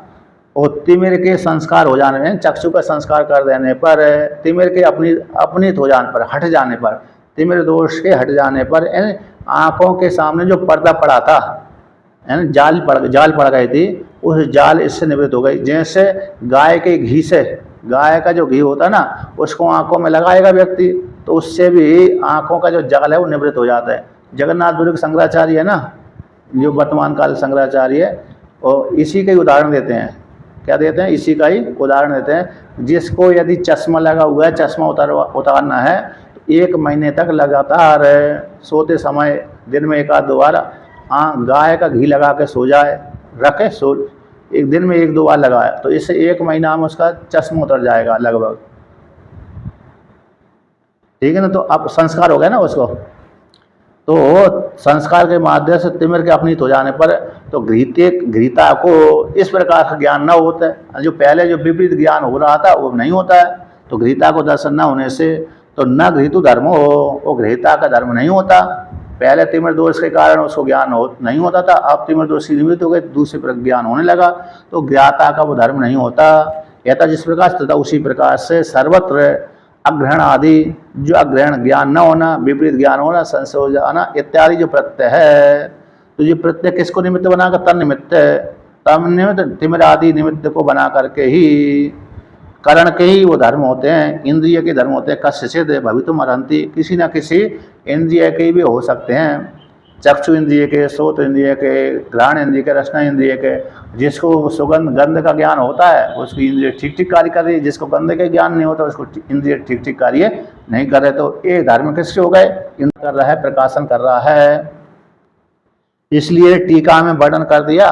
और तिमिर के संस्कार हो जाने में, चक्षु का संस्कार कर देने पर, तिमिर के अपनीत हो जाने पर, हट जाने पर, तिमिर दोष के हट जाने पर, आँखों के सामने जो पर्दा पड़ा था, है जाल पड़ गई थी, उस जाल इससे निवृत्त हो गई। जैसे गाय के घी से, गाय का जो घी होता है ना, उसको आँखों में लगाएगा व्यक्ति, तो उससे भी आँखों का जो जाल है वो निवृत्त हो जाता है। जगन्नाथपुरी के शंकराचार्य है ना, जो वर्तमान काल शंकराचार्य है, और इसी के उदाहरण देते हैं। क्या देते हैं? इसी का ही उदाहरण देते हैं। जिसको यदि चश्मा लगा हुआ है, चश्मा उतारना है, तो 1 महीने तक लगातार सोते समय दिन में 1-2 बार गाय का घी लगा के सो जाए, रखे एक दिन में 1-2 बार लगाए, तो इससे 1 महीना में उसका चश्मा उतर जाएगा लगभग। ठीक है ना? तो अब संस्कार हो गया ना उसको। तो संस्कार के माध्यम से तिमिर के अपनीत हो जाने पर, तो घृता को इस प्रकार का ज्ञान न होता है। जो पहले जो विपरीत ज्ञान हो रहा था वो नहीं होता है। तो घृता को दर्शन न होने से तो न घृतु धर्म हो, वो घृता का धर्म नहीं होता। पहले तिमिर दोष के कारण उसको ज्ञान नहीं होता था, अब तिमिर दोष की निवृत्ति हो गई, दूसरे पर ज्ञान होने लगा, तो ज्ञाता का वो धर्म नहीं होता। यथा जिस प्रकार से तथा उसी प्रकार से सर्वत्र अग्रहण आदि, जो अग्रहण ज्ञान न होना, विपरीत ज्ञान होना, संशय हो जाना इत्यादि जो प्रत्यय है, तो ये प्रत्यय किसको निमित्त बनाकर? तन निमित्त, तम निमित्त, तिमिर आदि निमित्त को बना करके ही, करण के ही वो धर्म होते हैं, इंद्रिय के धर्म होते हैं। कस्यचिद भवितुम अर्हन्ति, किसी न किसी इंद्रिय के भी हो सकते हैं, चक्षु इंद्रिय के, श्रोत इंद्रिय के, घ्राण इंद्रिय के, रसना इंद्रिय के। जिसको सुगंध गंध का ज्ञान होता है उसकी इंद्रिय ठीक ठीक कार्य कर रही है, जिसको गंध का ज्ञान नहीं होता उसको इंद्रिय ठीक ठीक कार्य नहीं कर रहे। तो ये धर्म किसके हो गए? इंद्र कर रहा है, प्रकाशन कर रहा है। इसलिए टीका में वर्णन कर दिया,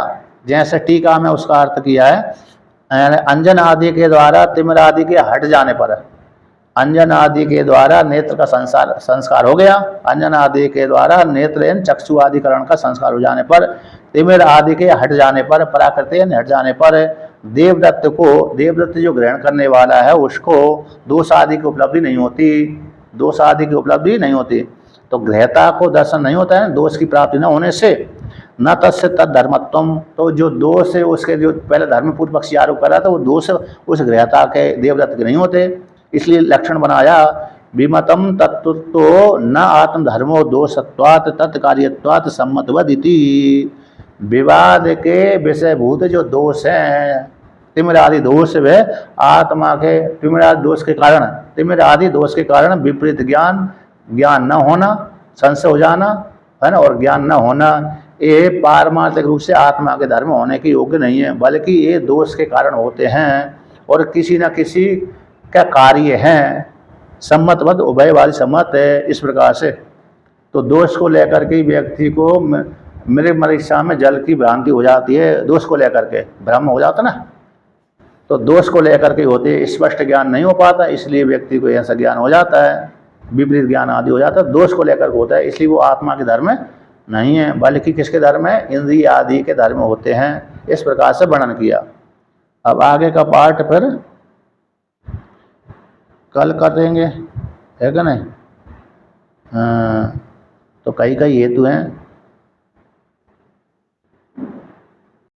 जैसे टीका में उसका अर्थ किया है, अंजन आदि के द्वारा तिमिर आदि के हट जाने पर, अंजन आदि के द्वारा नेत्र का संस्कार हो गया, अंजन आदि के द्वारा नेत्र चक्षु आदिकरण का संस्कार हो जाने पर, तिमिर आदि के हट जाने पर, प्राकृत हट जाने पर, देवदत्त को, देवदत्त जो ग्रहण करने वाला है उसको दोष आदि की उपलब्धि नहीं होती, दोष आदि की उपलब्धि नहीं होती। तो ग्रहता को दर्शन नहीं होता है दोष की प्राप्ति न होने से, न तस्य तद धर्मत्वम, तो जो दोष है उसके, जो पहले धर्म पूर्व पक्षी आरोप कर रहा था, वो दोष उस ग्रहता के, देवदत्त के नहीं होते। इसलिए लक्षण बनाया, विमतम तत्व तो न आत्मधर्मो दोषत्वात् तत्कार्यत्वात् सम्मतवदिति। विवाद के विषयभूत जो दोष हैं, तिमिर आदि दोष वे आत्मा के, तिमिर आदि दोष के कारण, तिमिर आदि दोष के कारण विपरीत ज्ञान, ज्ञान न होना, संशय हो जाना है ना, और ज्ञान न होना, ये पारमार्थिक रूप से आत्मा के धर्म होने के योग्य नहीं है, बल्कि ये दोष के कारण होते हैं और किसी न किसी का कार्य है। सम्मतवद उभयवादी सम्मत है इस प्रकार से। तो दोष को लेकर के व्यक्ति को मृग मरीक्षा में जल की भ्रांति हो जाती है, दोष को लेकर के भ्रम हो जाता ना, तो दोष को लेकर के होते, स्पष्ट ज्ञान नहीं हो पाता, इसलिए व्यक्ति को ऐसा ज्ञान हो जाता है, विपरीत ज्ञान आदि हो जाता है, दोष को लेकर के होता है, इसलिए वो आत्मा के धर्म नहीं है, बल्कि किसके धर्म है? इंद्रिय आदि के धर्म होते हैं। इस प्रकार से वर्णन किया। अब आगे का पार्ट फिर कल कर देंगे, है क्या नहीं? तो कई हेतु हैं।